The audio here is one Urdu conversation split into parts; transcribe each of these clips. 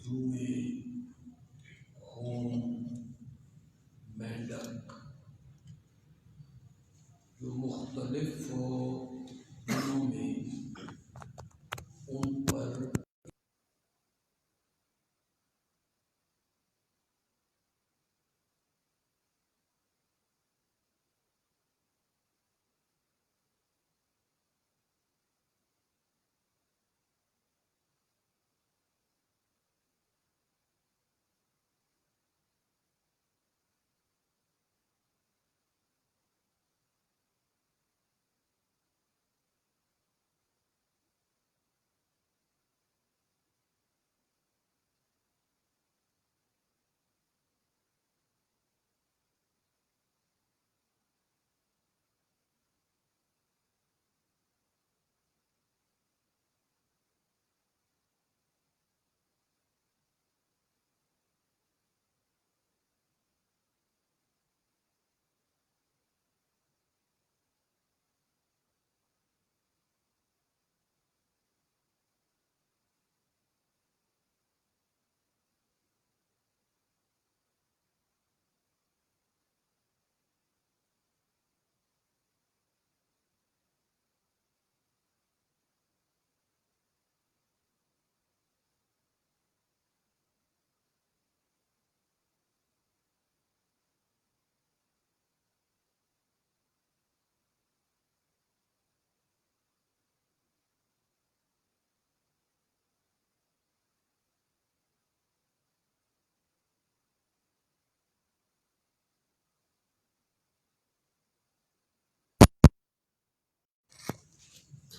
روئے، خون، مینڈک جو مختلف دنوں میں ان پر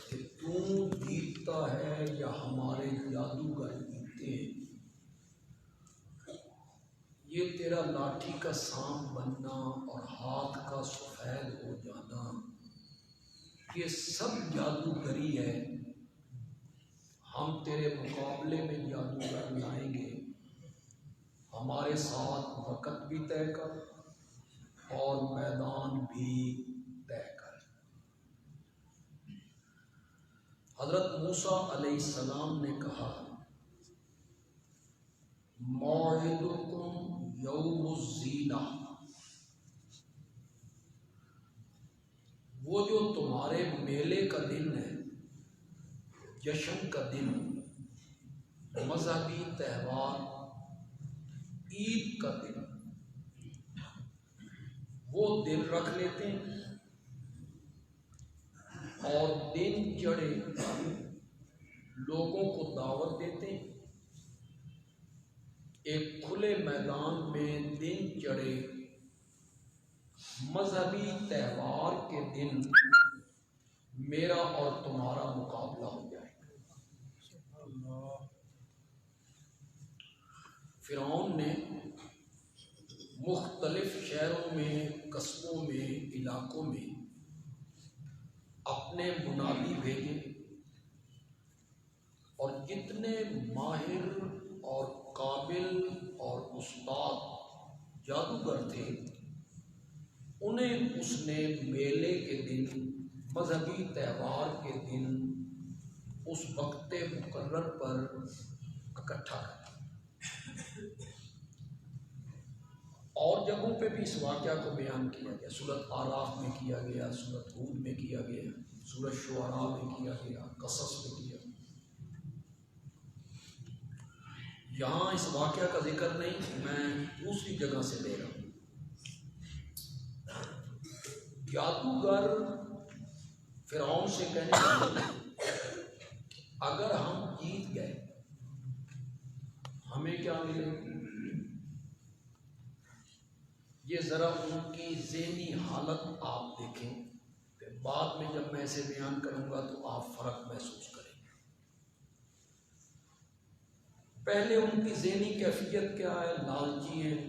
کہ تو جیتتا ہے یا ہمارے جادوگر جیتے ہیں، یہ تیرا لاٹھی کا سانپ بننا اور ہاتھ کا سفید ہو جانا، یہ سب جادوگری ہے۔ ہم تیرے مقابلے میں جادوگر لائیں گے، ہمارے ساتھ وقت بھی طے کر اور میدان بھی طے کر۔ حضرت موسیٰ علیہ السلام نے کہا موعدکم یوم الزینہ، وہ جو تمہارے میلے کا دن ہے، جشن کا دن، مذہبی تہوار، عید کا دن، وہ دن رکھ لیتے ہیں اور دن چڑھے لوگوں کو دعوت دیتے ہیں۔ ایک کھلے میدان میں دن چڑھے مذہبی تہوار کے دن میرا اور تمہارا مقابلہ ہو جائے گا۔ فرعون نے مختلف شہروں میں، قصبوں میں، علاقوں میں اپنے منادی بھیجے اور جتنے ماہر اور قابل اور استاد جادوگر تھے انہیں اس نے میلے کے دن، مذہبی تہوار کے دن، اس وقت مقرر پر اکٹھا کیا۔ اور جگہوں پہ بھی اس واقعہ کو بیان کیا گیا، سورۃ آراف میں کیا گیا، سورۃ ہود میں کیا گیا، سورۃ شعراء میں کیا گیا، قصص میں کیا گیا۔ یہاں اس واقعہ کا ذکر نہیں، میں دوسری جگہ سے لے رہا ہوں۔ جادوگر فرعون سے کہنے لگے اگر ہم جیت گئے ہمیں کیا ملے گا؟ یہ ذرا ان کی ذہنی حالت آپ دیکھیں، پھر بعد میں جب میں اسے بیان کروں گا تو آپ فرق محسوس کریں گے۔ پہلے ان کی ذہنی کیفیت کیا ہے؟ لالچی ہیں،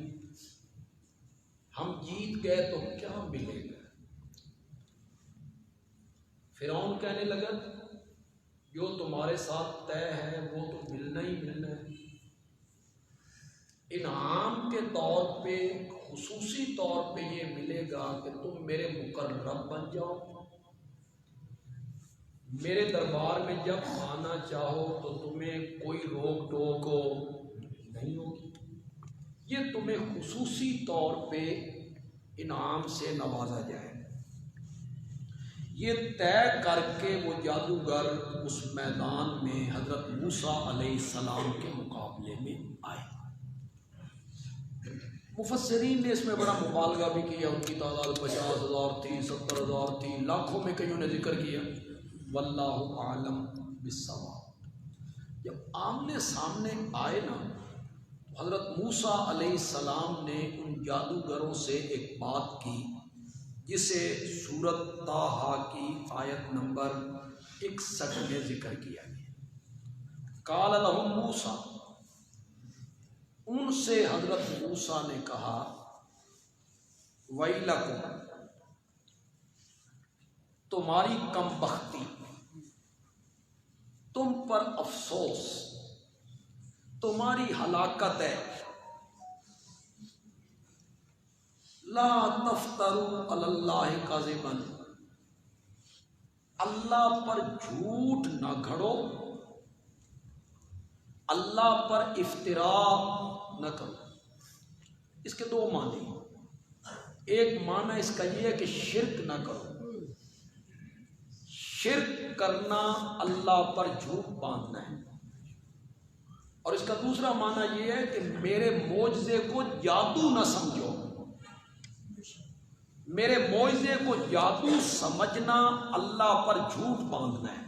ہم جیت گئے تو کیا ملے گا؟ فرعون کہنے لگا جو تمہارے ساتھ طے ہے وہ تو ملنا ہی ملنا ہے۔ انعام کے طور پہ، خصوصی طور پہ یہ ملے گا کہ تم میرے مقرب بن جاؤ، میرے دربار میں جب آنا چاہو تو تمہیں کوئی روک ٹوک نہیں ہوگی، یہ تمہیں خصوصی طور پہ انعام سے نوازا جائے۔ یہ طے کر کے وہ جادوگر اس میدان میں حضرت موسیٰ علیہ السلام کے مقابلے میں آئے۔ مفسرین نے اس میں بڑا مبالغہ بھی کیا، ان کی تعداد 50,000 تھی، 70,000 تھی، لاکھوں میں کئیوں نے ذکر کیا، واللہ اعلم بالصواب۔ جب آمنے سامنے آئے نا، حضرت موسیٰ علیہ السلام نے ان جادوگروں سے ایک بات کی جسے سورۃ طٰہٰ کی آیت نمبر 61 میں ذکر کیا گیا۔ قال لهم موسیٰ، ان سے حضرت موسیٰ نے کہا، ویلکم، تمہاری کم بختی، تم پر افسوس، تمہاری ہلاکت ہے، لا تفتروا علی اللہ کذبا، اللہ پر جھوٹ نہ گھڑو، اللہ پر افتراء نہ کرو۔ اس کے دو معنی، ایک معنی اس کا یہ ہے کہ شرک نہ کرو، شرک کرنا اللہ پر جھوٹ باندھنا ہے، اور اس کا دوسرا معنی یہ ہے کہ میرے معجزے کو جادو نہ سمجھو، میرے معجزے کو جادو سمجھنا اللہ پر جھوٹ باندھنا ہے،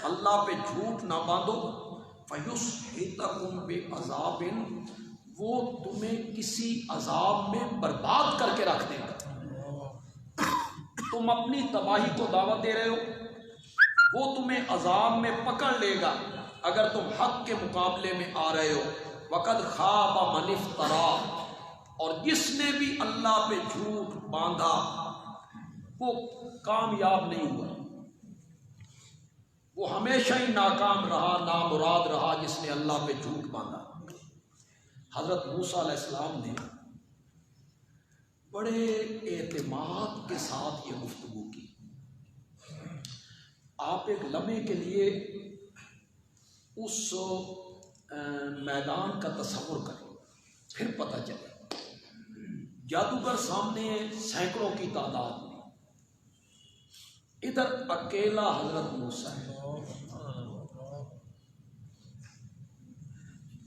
اللہ پہ جھوٹ نہ باندھو۔ فَيُسْحِتَكُمْ بِعَذَابٍ، وہ تمہیں کسی عذاب میں برباد کر کے رکھ دے گا۔ تم اپنی تباہی کو دعوت دے رہے ہو، وہ تمہیں عذاب میں پکڑ لے گا اگر تم حق کے مقابلے میں آ رہے ہو۔ وَقَدْ خَابَ مَنِ افْتَرَىٰ، اور جس نے بھی اللہ پہ جھوٹ باندھا وہ کامیاب نہیں ہوا، وہ ہمیشہ ہی ناکام رہا، نامراد رہا جس نے اللہ پہ جھوٹ باندھا۔ حضرت موسیٰ علیہ السلام نے بڑے اعتماد کے ساتھ یہ گفتگو کی۔ آپ ایک لمحے کے لیے اس میدان کا تصور کریں، پھر پتہ چلے۔ جادوگر سامنے سینکڑوں کی تعداد میں، ادھر اکیلا حضرت موسیٰ ہے،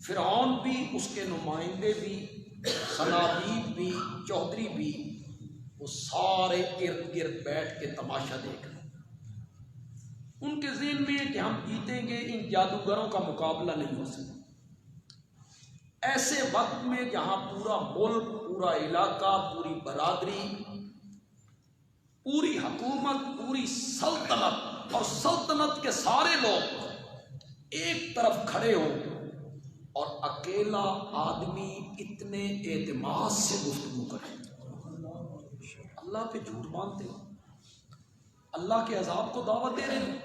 فرعون بھی، اس کے نمائندے بھی، صنادید بھی، چودھری بھی، وہ سارے ارد گرد بیٹھ کے تماشا دیکھ رہے ہیں۔ ان کے ذہن میں ہے کہ ہم جیتیں گے، ان جادوگروں کا مقابلہ نہیں ہو سکتا۔ ایسے وقت میں جہاں پورا ملک، پورا علاقہ، پوری برادری، پوری حکومت، پوری سلطنت اور سلطنت کے سارے لوگ ایک طرف کھڑے ہوں اور اکیلا آدمی اتنے اعتماد سے گفتگو کرے، اللہ پہ جھوٹ باندھتے ہو، اللہ کے عذاب کو دعوت دے رہے ہیں،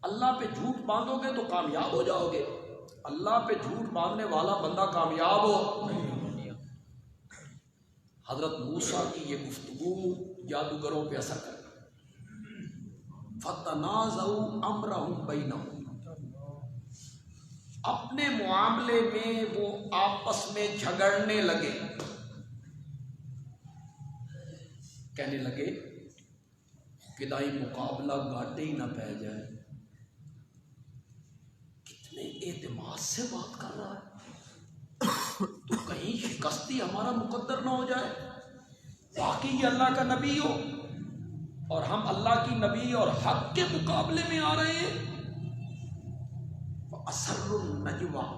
اللہ پہ جھوٹ باندھو گے تو کامیاب ہو جاؤ گے، اللہ پہ جھوٹ باندھنے والا بندہ کامیاب ہو۔ حضرت موسیٰ کی یہ گفتگو جادوگروں پہ اثر کرتی۔ فَتَنَازَعُوا أَمْرَهُمْ بَيْنَهُمْ، اپنے معاملے میں وہ آپس میں جھگڑنے لگے، کہنے لگے فدائی مقابلہ گاٹے ہی نہ پہ جائے۔ کتنے اعتماد سے بات کر رہا ہے، تو کہیں شکستی ہمارا مقدر نہ ہو جائے، واقعی یہ اللہ کا نبی ہو اور ہم اللہ کی نبی اور حق کے مقابلے میں آ رہے ہیں۔ وَأَسَرُّ النَّجْوَىٰ،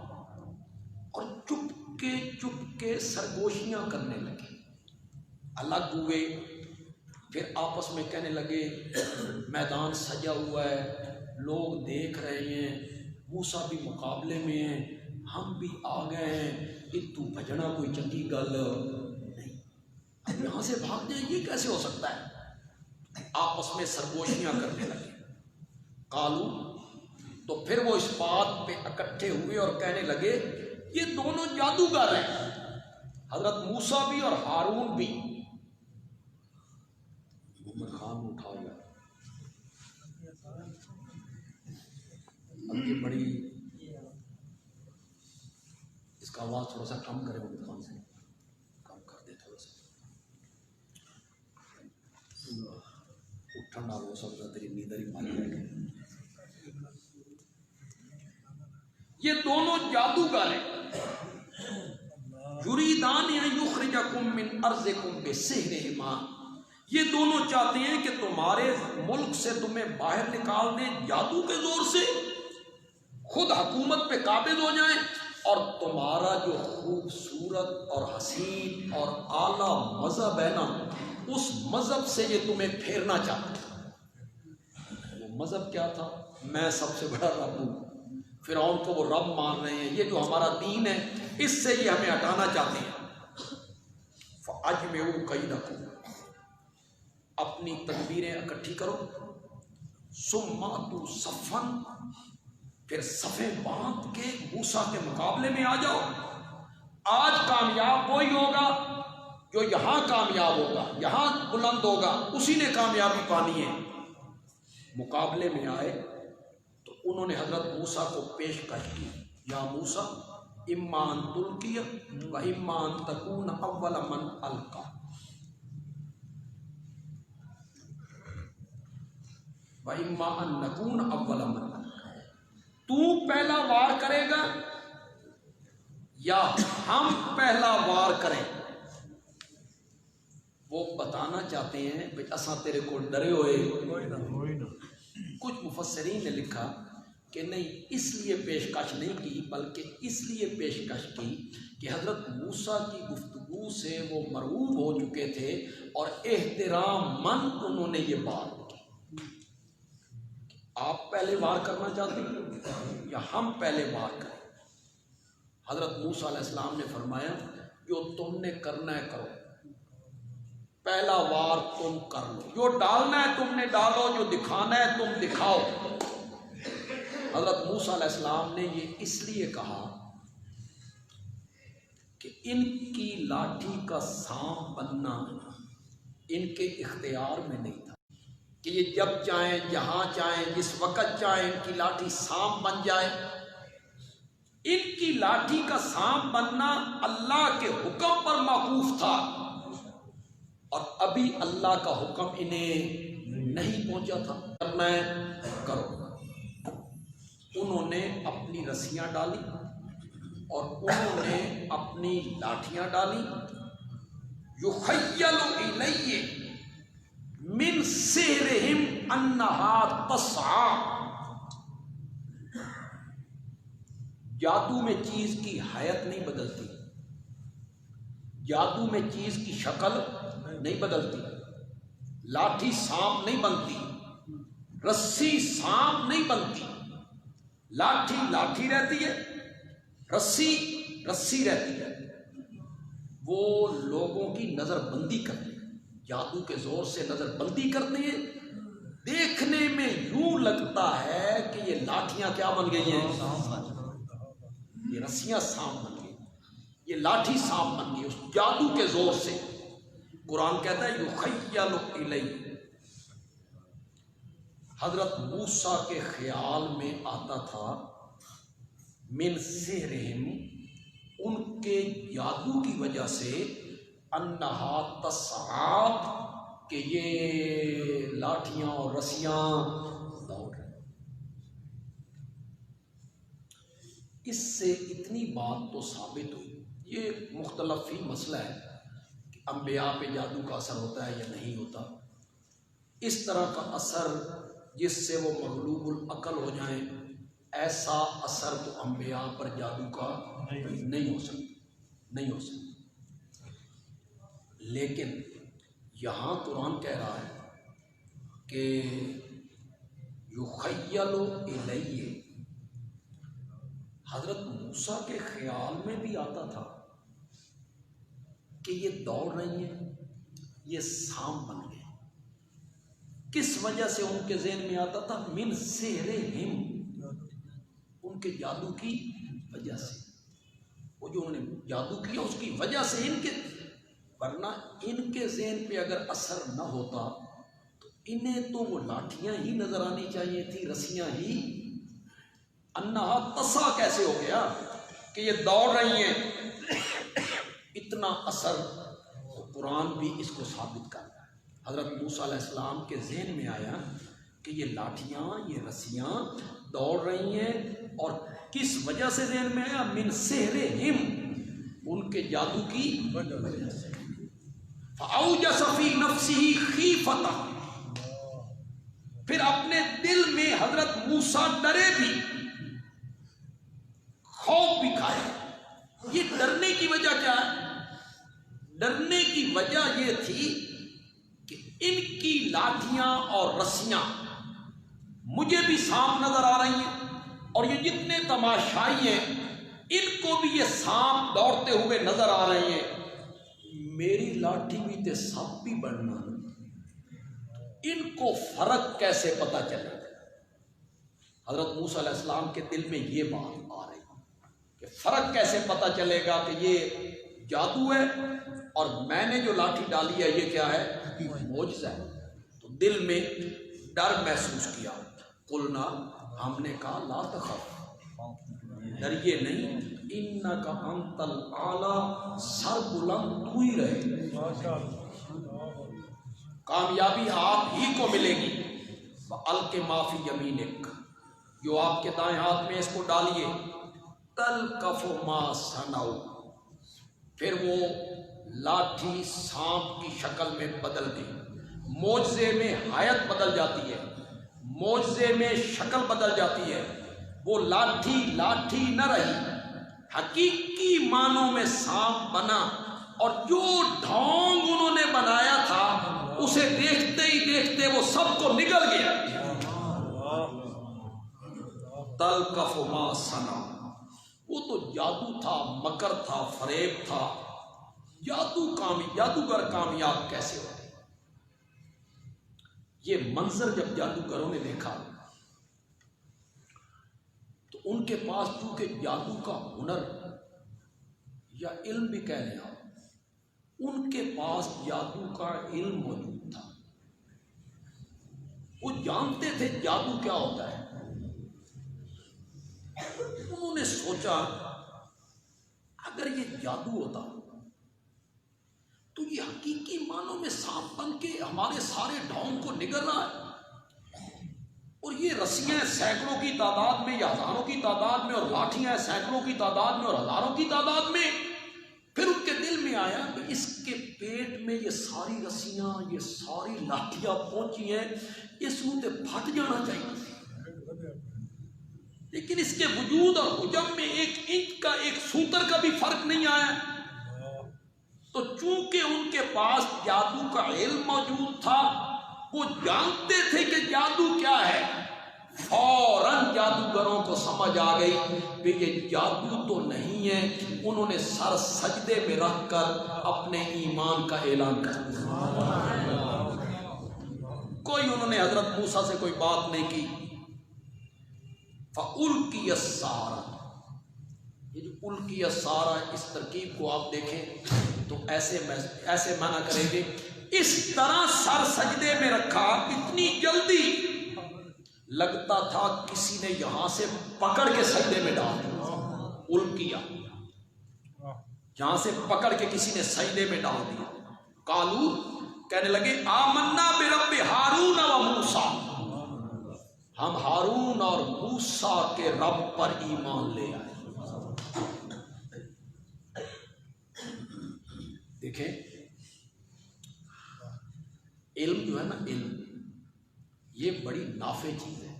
اور چپ کے سرگوشیاں کرنے لگے، الگ ہوئے، پھر آپس میں کہنے لگے میدان سجا ہوا ہے، لوگ دیکھ رہے ہیں، موسیٰ بھی مقابلے میں ہیں، ہم بھی آ گئے ہیں، اتو بھجنا کوئی چنگی گل نہیں، اب یہاں سے بھاگ جائیں، یہ کیسے ہو سکتا ہے؟ آپس میں سرگوشیاں کرنے لگے۔ قالو، تو پھر وہ اس بات پہ اکٹھے ہوئے اور کہنے لگے یہ دونوں جادوگر ہیں، حضرت موسیٰ بھی اور ہارون بھی۔ عمر خان اٹھایا، اب یہ بڑی کا آواز تھوڑا سا کم کرے عمر خان سے، کم کر دے تھوڑا سا، اٹھن نہ ہو سکتا تیری نیندر ہی ماری ہے۔ یہ دونوں جادوگر ہیں، یریدان ان یخرجکم من ارضکم بسحرہما، یہ دونوں چاہتے ہیں کہ تمہارے ملک سے تمہیں باہر نکال دیں جادو کے زور سے، خود حکومت پہ قابض ہو جائیں، اور تمہارا جو خوبصورت اور حسین اور اعلیٰ مذہب ہے نا، اس مذہب سے یہ تمہیں پھیرنا چاہتے ہیں۔ وہ مذہب کیا تھا؟ میں سب سے بڑا رب ہوں، فرعون کو وہ رب مان رہے ہیں، یہ جو ہمارا دین ہے اس سے یہ ہمیں ہٹانا چاہتے ہیں۔ فَأَجْمِعُوا كَيْدَكُمْ، اپنی تدبیریں اکٹھی کرو، ثُمَّ أَتُوا صَفًّا، پھر صفیں باندھ کے موسیٰ کے مقابلے میں آ جاؤ۔ آج کامیاب وہی ہوگا جو یہاں کامیاب ہوگا، یہاں بلند ہوگا، اسی نے کامیابی پانی ہے۔ مقابلے میں آئے تو انہوں نے حضرت موسیٰ کو پیشکش کی، یا موسیٰ اما ان تلقی و اما ان تکون اول من القی، و اما ان نکون اول من القی، تو پہلا وار کرے گا یا ہم پہلا وار کریں۔ وہ بتانا چاہتے ہیں کہ اساں تیرے کو ڈرے ہوئے۔ کچھ مفسرین نے لکھا کہ نہیں، اس لیے پیشکش نہیں کی، بلکہ اس لیے پیشکش کی کہ حضرت موسیٰ کی گفتگو سے وہ مرعوب ہو چکے تھے اور احترام من انہوں نے یہ بات کی۔ آپ پہلے وار کرنا چاہتے ہیں یا ہم پہلے وار کریں؟ حضرت موسیٰ علیہ السلام نے فرمایا جو تم نے کرنا ہے کرو، پہلا وار تم کر لو، جو ڈالنا ہے تم نے ڈالو، جو دکھانا ہے تم دکھاؤ۔ حضرت موسیٰ علیہ السلام نے یہ اس لیے کہا کہ ان کی لاٹھی کا سانپ بننا ان کے اختیار میں نہیں تھا کہ یہ جب چاہیں، جہاں چاہیں، جس وقت چاہیں ان کی لاٹھی سانپ بن جائے۔ ان کی لاٹھی کا سانپ بننا اللہ کے حکم پر موقوف تھا، اور ابھی اللہ کا حکم انہیں نہیں پہنچا تھا۔ کرنا ہے کرو۔ انہوں نے اپنی رسیاں ڈالی اور انہوں نے اپنی لاٹھیاں ڈالی۔ یخیل الیہ من سحرہم انہا تسعی، جادو میں چیز کی حیت نہیں بدلتی، جادو میں چیز کی شکل نہیں بدلتی، لاٹھی سانپ نہیں بنتی، رسی سانپ نہیں بنتی، لاٹھی لاٹھی رہتی ہے، رسی رسی رہتی ہے۔ وہ لوگوں کی نظر بندی کرتے ہیں، جادو کے زور سے نظر بندی کرتے ہیں، دیکھنے میں یوں لگتا ہے کہ یہ لاٹھیاں کیا بن گئی ہیں، یہ رسیاں سانپ بن گئی، یہ لاٹھی سانپ بن گئی اس جادو کے زور سے۔ قرآن کہتا ہے یخیل الیہ، حضرت موسیٰ کے خیال میں آتا تھا، من سحرہم، ان کے جادو کی وجہ سے، انہا تسعی، کہ یہ لاٹھیاں اور رسیاں دوڑ رہے ہیں۔ اس سے اتنی بات تو ثابت ہوئی، یہ مختلف ہی مسئلہ ہے کہ انبیاء پہ جادو کا اثر ہوتا ہے یا نہیں ہوتا۔ اس طرح کا اثر جس سے وہ مغلوب العقل ہو جائیں، ایسا اثر تو انبیاء پر جادو کا نہیں ہو سکتا۔ لیکن یہاں قرآن کہہ رہا ہے کہ یخیل الیہ، حضرت موسیٰ کے خیال میں بھی آتا تھا کہ یہ دوڑ رہی ہیں، یہ سانپ بن گئے۔ کس وجہ سے ان کے ذہن میں آتا تھا؟ من سحرہم، ان کے جادو کی وجہ سے، وہ جو انہوں نے جادو کیا اس کی وجہ سے ان کے، ورنہ ان کے ذہن پہ اگر اثر نہ ہوتا تو انہیں تو وہ لاٹھیاں ہی نظر آنی چاہیے تھی، رسیاں ہی۔ انہا تسعی کیسے ہو گیا کہ یہ دوڑ رہی ہیں، اتنا اثر، تو قرآن بھی اس کو ثابت کرتا ہے۔ حضرت موسیٰ علیہ السلام کے ذہن میں آیا کہ یہ لاٹھیاں، یہ رسیاں دوڑ رہی ہیں، اور کس وجہ سے ذہن میں آیا؟ من سحرہم، ان کے جادو کی وجہ سے۔ فأوجس فی نفسہ خیفتہ، پھر اپنے دل میں حضرت موسیٰ ڈرے بھی، خوف بھی کھایا۔ یہ ڈرنے کی وجہ کیا ہے؟ ڈرنے کی وجہ یہ تھی کہ ان کی لاٹھیاں اور رسیاں مجھے بھی سانپ نظر آ رہی ہیں، اور یہ جتنے تماشائی ہیں ان کو بھی یہ سانپ دوڑتے ہوئے نظر آ رہے ہیں، میری لاٹھی بھی تے سانپ بھی بڑھنا، ان کو فرق کیسے پتہ چلے گا؟ حضرت موسیٰ علیہ السلام کے دل میں یہ بات آ رہی کہ فرق کیسے پتہ چلے گا کہ یہ جادو ہے اور میں نے جو لاٹھی ڈالی ہے یہ کیا ہے؟ معجزہ ہے۔ تو دل میں ڈر محسوس کیا۔ قلنا، ہم نے کہا لا تخف، ڈریے نہیں، انک انت الاعلی، سر بلند تو ہی رہے، کامیابی آپ ہی کو ملے گی۔ فَأَلْقِ مَا فِي يَمِينِكَ، جو آپ کے دائیں ہاتھ میں اس کو ڈالیے، تَلْقَفُ مَا صَنَعُوا، پھر وہ لاٹھی سانپ کی شکل میں بدل گئی۔ معجزے میں حیت بدل جاتی ہے، معجزے میں شکل بدل جاتی ہے۔ وہ لاٹھی لاٹھی نہ رہی، حقیقی معنوں میں سانپ بنا، اور جو ڈھونگ انہوں نے بنایا تھا اسے دیکھتے ہی دیکھتے وہ سب کو نگل گیا۔ تلقف ما صنعوا، وہ تو جادو تھا، مکر تھا، فریب تھا۔ جادوگر کامیاب کیسے ہوتے؟ یہ منظر جب جادوگروں نے دیکھا تو ان کے پاس چونکہ جادو کا ہنر یا علم بھی کہہ لیں آپ، ان کے پاس جادو کا علم موجود تھا، وہ جانتے تھے جادو کیا ہوتا ہے۔ انہوں نے سوچا اگر یہ جادو ہوتا تو یہ حقیقی معنوں میں سانپ بن کے ہمارے سارے ڈھونگ کو نگل رہا ہے، اور یہ رسیاں سینکڑوں کی تعداد میں یا ہزاروں کی تعداد میں، اور لاٹھیاں سینکڑوں کی تعداد میں اور ہزاروں کی تعداد میں۔ پھر ان کے دل میں آیا کہ اس کے پیٹ میں یہ ساری رسیاں، یہ ساری لاٹھیاں پہنچی ہیں، اس کو تے پھٹ جانا چاہیے، لیکن اس کے وجود اور حجم میں 1 انچ کا 1 سوتر کا بھی فرق نہیں آیا۔ تو چونکہ ان کے پاس جادو کا علم موجود تھا، وہ جانتے تھے کہ جادو کیا ہے، فوراً جادوگروں کو سمجھ آ گئی کہ یہ جادو تو نہیں ہے۔ انہوں نے سر سجدے میں رکھ کر اپنے ایمان کا اعلان کر دیا۔ کوئی انہوں نے حضرت موسیٰ سے کوئی بات نہیں کی۔ فَأُلْقِيَ السَّحَرَةُ، یہ جو القی السحرہ، اس ترکیب کو آپ دیکھیں تو ایسے معنی کریں گے، اس طرح سر سجدے میں رکھا، اتنی جلدی لگتا تھا کسی نے یہاں سے پکڑ کے سجدے میں ڈال دیا۔ القیا، یہاں سے پکڑ کے کسی نے سجدے میں ڈال دیا۔ قالو، کہنے لگے، آمنا برب ہارون و موسیٰ، ہم ہارون اور موسیٰ کے رب پر ایمان لے آئے۔ دیکھیں علم جو ہے نا، علم یہ بڑی نافع چیز ہے،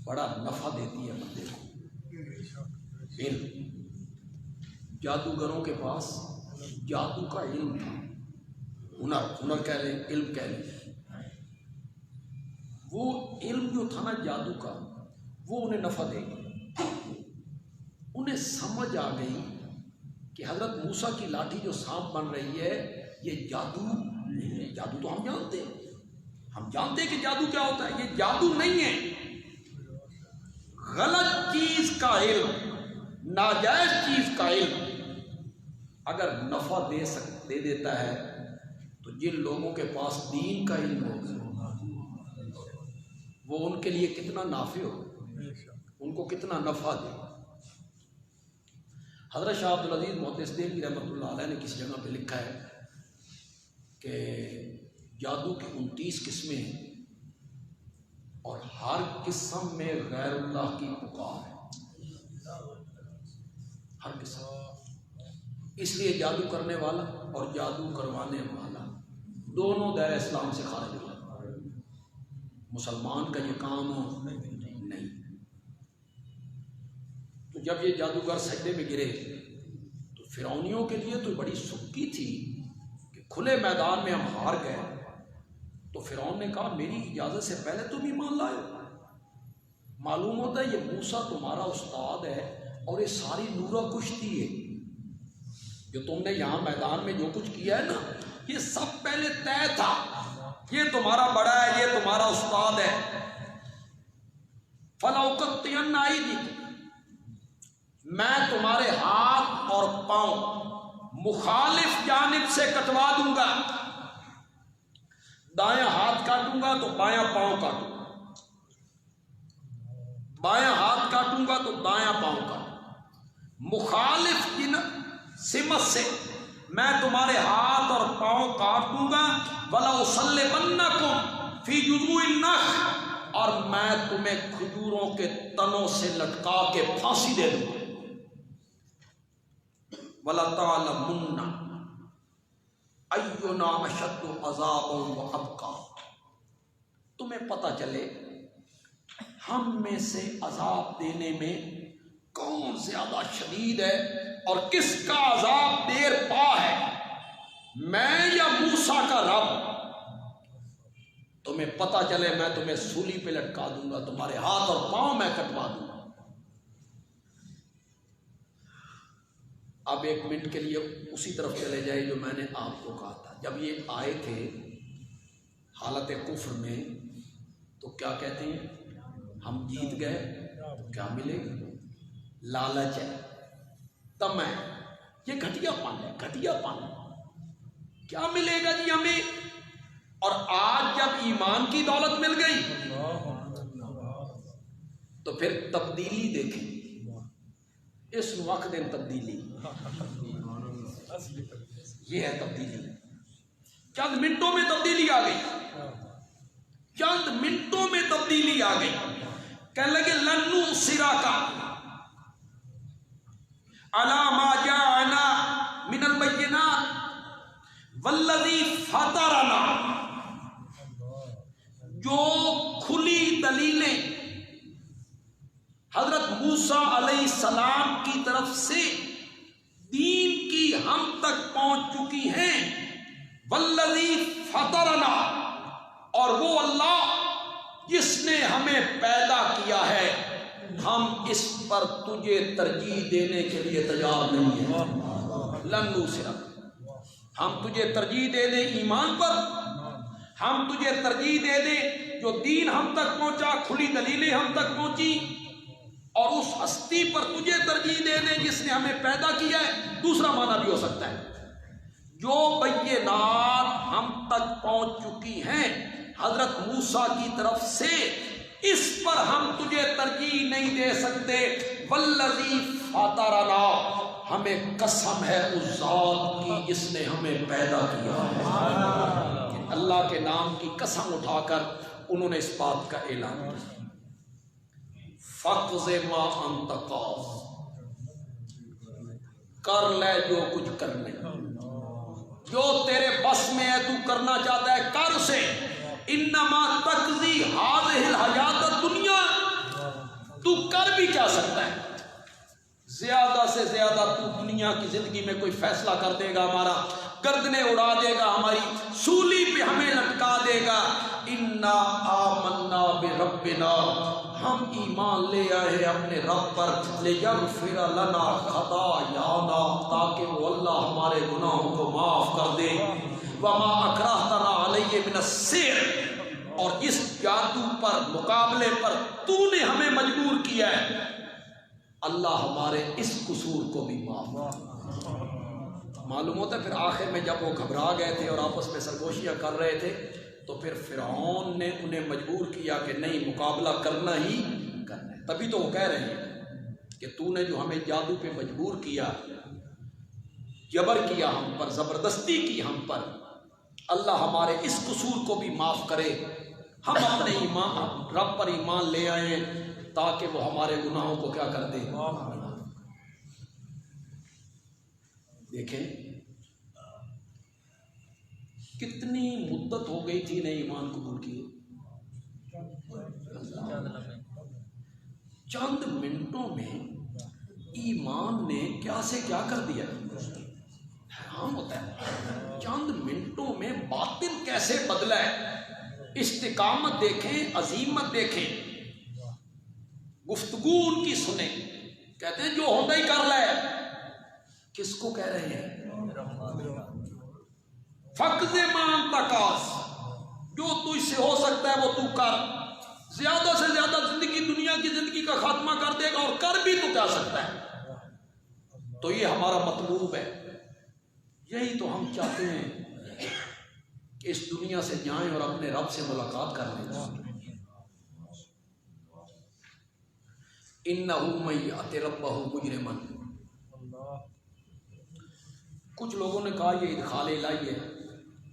بڑا نفع دیتی ہے بندے کو۔ علم، جادوگروں کے پاس جادو کا علم تھا، ہنر کہہ لیں، علم کہہ لیں۔ وہ علم جو تھا نا جادو کا، وہ انہیں نفع دے گا۔ انہیں سمجھ آ گئی کہ حضرت موسیٰ کی لاٹھی جو سانپ بن رہی ہے یہ جادو نہیں ہے۔ جادو تو ہم جانتے ہیں کہ جادو کیا ہوتا ہے، یہ جادو نہیں ہے۔ غلط چیز کا علم، ناجائز چیز کا علم اگر نفع دے دیتا ہے تو جن لوگوں کے پاس دین کا علم ہوگا وہ ان کے لیے کتنا نافع ہوگا۔ ان کو کتنا نفع دے. حضرت شاہ عبدالعزیز محدث دہلوی رحمۃ اللہ علیہ نے کسی جگہ پہ لکھا ہے کہ جادو کی 29 قسمیں ہیں اور ہر قسم میں غیر اللہ کی پکار ہے. ہر قسم. اس لیے جادو کرنے والا اور جادو کروانے والا دونوں دائرہ اسلام سے خارج ہو جاتا. مسلمان کا یہ کام نہیں. تو جب یہ جادوگر سجدے میں گرے تو فرعونیوں کے لیے تو بڑی سکی تھی کہ کھلے میدان میں ہم ہار گئے. تو فرعون نے کہا میری اجازت سے پہلے تم ایمان لائے. معلوم ہوتا ہے یہ موسیٰ تمہارا استاد ہے اور یہ ساری نورہ کشتی ہے. جو تم نے یہاں میدان میں جو کچھ کیا ہے نا یہ سب پہلے طے تھا. یہ تمہارا بڑا ہے, یہ تمہارا استاد ہے. فَلَأُقَطِّعَنَّ أَيْدِيَكُمْ, میں تمہارے ہاتھ اور پاؤں مخالف جانب سے کٹوا دوں گا. دایاں ہاتھ کاٹوں گا تو بایاں پاؤں کاٹوں گا, بایاں ہاتھ کاٹوں گا تو دایاں پاؤں کاٹوں گا. مخالف جن سمت سے میں تمہارے ہاتھ اور پاؤں کاٹ دوں گا. وَلَأُصَلِّبَنَّكُمْ فِي جُذُوعِ النَّخْلِ, اور میں تمہیں کھجوروں کے تنوں سے لٹکا کے پھانسی دے دوں گا. وَلَتَعْلَمُنَّ أَيُّنَا أَشَدُّ عَذَابًا وَأَبْقَىٰ, تمہیں پتہ چلے ہم میں سے عذاب دینے میں کون زیادہ شدید ہے اور کس کا عذاب دیر پا ہے, میں یا موسیٰ کا رب. تمہیں پتہ چلے میں تمہیں سولی پہ لٹکا دوں گا, تمہارے ہاتھ اور پاؤں میں کٹوا دوں گا. اب 1 منٹ کے لیے اسی طرف چلے جائے جو میں نے آپ کو کہا تھا. جب یہ آئے تھے حالت کفر میں تو کیا کہتے ہیں, ہم جیت گئے تو کیا ملے گا؟ لالچ ہے, طمع ہے, یہ گھٹیا پن ہے. گھٹیا پن کیا ملے گا جی ہمیں؟ اور آج جب ایمان کی دولت مل گئی تو پھر تبدیلی دیکھیں. اس وقت تبدیلی یہ ہے. تبدیلی چند منٹوں میں تبدیلی آ گئی, چند منٹوں میں تبدیلی آ گئی. کہنے لگے لن نؤثرک علی ما جاءنا من البینات والذی فطرنا, جو کھلی دلیلیں حضرت موسیٰ علیہ السلام کی طرف سے دین کی ہم تک پہنچ چکی ہیں. والذی فطرنا, اور وہ اللہ جس نے ہمیں پیدا کیا ہے, ہم اس پر تجھے ترجیح دینے کے لیے تیار نہیں ہیں. لن نؤثرک, ہم تجھے ترجیح دے دیں ایمان پر, ہم تجھے ترجیح دے دیں جو دین ہم تک پہنچا, کھلی دلیلیں ہم تک پہنچی, اور اس ہستی پر تجھے ترجیح دے دیں جس نے ہمیں پیدا کیا ہے. دوسرا معنی بھی ہو سکتا ہے جو بینات ہم تک پہنچ چکی ہیں حضرت موسیٰ کی طرف سے, اس پر ہم تجھے ترجیح نہیں دے سکتے. والذی فطرنا, ہمیں قسم ہے اس ذات کی جس نے ہمیں پیدا کیا ہے. اللہ کے نام کی قسم اٹھا کر انہوں نے اس بات کا اعلان کیا. فَقْضِ مَا أَنْتَ قَاضٍ, کر لے جو کچھ کرنے, جو تیرے بس میں ہے تو کرنا چاہتا ہے کر اسے. انما تقضی هذه الحیات الدنیا, تو کر بھی کیا سکتا ہے؟ زیادہ سے زیادہ تو دنیا کی زندگی میں کوئی فیصلہ کر دے گا, ہمارا گردنیں اڑا دے گا, ہماری سولی پہ ہمیں لٹکا دے گا. انا آمنا بربنا, ہم ایمان لے آئے ہیں اپنے رب پر. لیغفر لنا خطایانا, تاکہ وہ اللہ ہمارے گناہوں کو معاف کر دے. وما اکرہتنا علیہ من السحر, اور جس جادو پر مقابلے پر تو نے ہمیں مجبور کیا ہے اللہ ہمارے اس قصور کو بھی معاف. معلوم ہوتا ہے پھر آخر میں جب وہ گھبرا گئے تھے اور آپس میں سرگوشیاں کر رہے تھے تو پھر فرعون نے انہیں مجبور کیا کہ نہیں, مقابلہ کرنا ہی کرنا ہے. تبھی تو وہ کہہ رہے ہیں کہ تو نے جو ہمیں جادو پہ مجبور کیا، جبر کیا ہم پر، زبردستی کی ہم پر، اللہ ہمارے اس قصور کو بھی معاف کرے، ہم اپنے ایمان رب پر ایمان لے آئیں تاکہ وہ ہمارے گناہوں کو کیا کر دے۔ دیکھیں کتنی مدت ہو گئی تھی نئے ایمان قبول کیے، چند منٹوں میں ایمان نے کیا سے کیا کر دیا، حیران ہوتا ہے چند منٹوں میں باطن کیسے بدلا ہے۔ استقامت دیکھیں، عزیمت دیکھیں، گفتگو ان کی سنیں، کہتے ہیں جو ہوتا ہی کر لے۔ کس کو کہہ رہے ہیں؟ فقد مان تکاس، جو تجھ سے ہو سکتا ہے وہ تو کر، زیادہ سے زیادہ زندگی دنیا کی زندگی کا خاتمہ کر دے گا، اور کر بھی تو کیا سکتا ہے۔ تو یہ ہمارا مطلوب ہے، یہی تو ہم چاہتے ہیں کہ اس دنیا سے جائیں اور اپنے رب سے ملاقات کر لیں۔ اِنَّهُ مَن یَأْتِ رَبَّهُ مُجْرِمًا، کچھ لوگوں نے کہا یہ ادخال الہی ہے،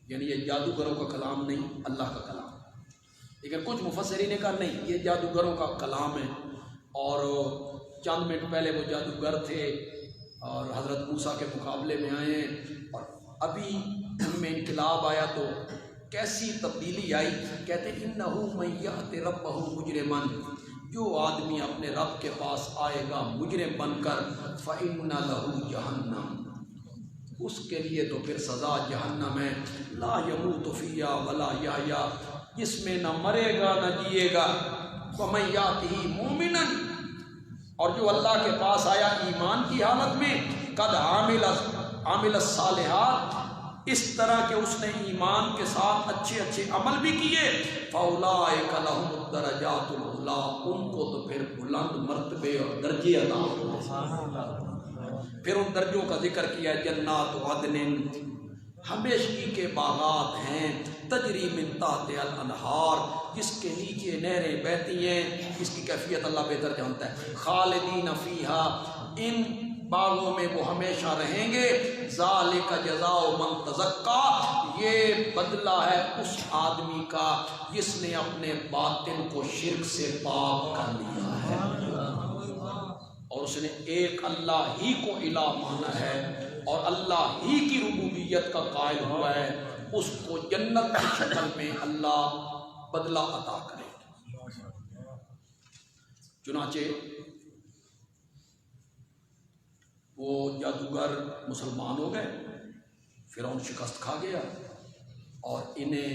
یعنی یہ جادوگروں کا کلام نہیں، اللہ کا کلام، لیکن کچھ مفسرین نے کہا نہیں یہ جادوگروں کا کلام ہے، اور چند منٹ پہلے وہ جادوگر تھے اور حضرت موسیٰ کے مقابلے میں آئے ہیں، اور ابھی ان میں انقلاب آیا تو کیسی تبدیلی آئی۔ کہتے ہیں اِنَّهُ مَن یَأْتِ رَبَّهُ مُجْرِمًا، جو آدمی اپنے رب کے پاس آئے گا مجرم بن کر، فَإِنَّ لَهُ جَهَنَّمَ، اس کے لیے تو پھر سزا جہنم ہے، لا يموت فِيهَا ولا يحيا، جس میں نہ مرے گا نہ جیے گا۔ وَمَن يَأْتِهِ مُؤْمِنًا، اور جو اللہ کے پاس آیا ایمان کی حالت میں، قد عامل الصالحات، اس طرح کہ اس نے ایمان کے ساتھ اچھے اچھے عمل بھی کیے، فَأُولَٰئِكَ لَهُمُ الدَّرَجَاتُ الْعُلَىٰ، ان کو تو پھر بلند مرتبے اور درجے عطا ہوئے۔ پھر ان درجوں کا ذکر کیا، جنات عدن، ہمیشگی کے باغات ہیں، تجری من تحتہا الانہار، جس کے نیچے نہریں بہتی ہیں، اس کی کیفیت اللہ بہتر جانتا ہے، خالدین فیہا، ان باغوں میں وہ ہمیشہ رہیں گے، ذالک جزاء من تزکیٰ، یہ بدلہ ہے اس آدمی کا جس نے اپنے باطن کو شرک سے پاک کر لیا ہے، اور اس نے ایک اللہ ہی کو الہ مانا ہے، اور اللہ ہی کی ربوبیت کا قائل ہوا ہے، اس کو جنت کی شکل میں اللہ بدلہ عطا کرے۔ چنانچہ وہ جادوگر مسلمان ہو گئے، فرعون شکست کھا گیا، اور انہیں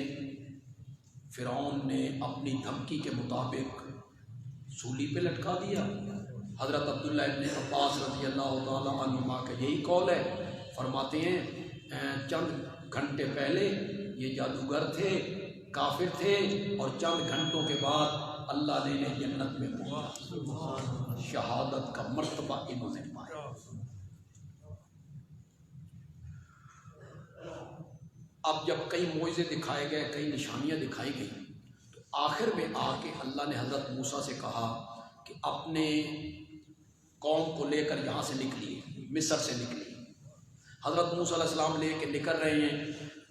فرعون نے اپنی دھمکی کے مطابق سولی پہ لٹکا دیا۔ حضرت عبداللہ ابن عباس رضی اللہ تعالیٰ عنہما کا یہی قول ہے، فرماتے ہیں چند گھنٹے پہلے یہ جادوگر تھے، کافر تھے، اور چند گھنٹوں کے بعد اللہ نے انہیں جنت میں پہنچا، شہادت کا مرتبہ انہوں نے پایا۔ اب جب کئی معجزے دکھائے گئے، کئی نشانیاں دکھائی گئیں، تو آخر میں آ کے اللہ نے حضرت موسیٰ سے کہا کہ اپنے قوم کو لے کر یہاں سے نکلیے، مصر سے نکلیے۔ حضرت موسیٰ علیہ السلام لے کے نکل رہے ہیں،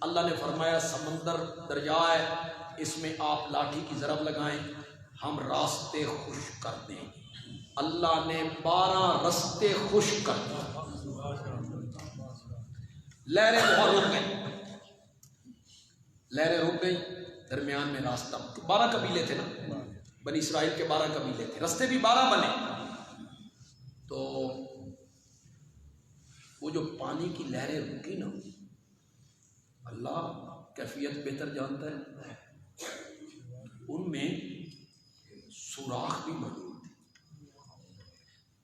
اللہ نے فرمایا سمندر دریا ہے، اس میں آپ لاٹھی کی ضرب لگائیں، ہم راستے خشک کر دیں۔ اللہ نے 12 راستے خشک کر دیے، لہریں بہت رک گئیں، لہریں رک گئیں، درمیان میں راستہ، 12 قبیلے تھے نا، بنی اسرائیل کے 12 قبیلے تھے، راستے بھی 12 بنے، تو وہ جو پانی کی لہریں رکی نا، اللہ کیفیت بہتر جانتا ہے، ان میں سوراخ بھی موجود تھے،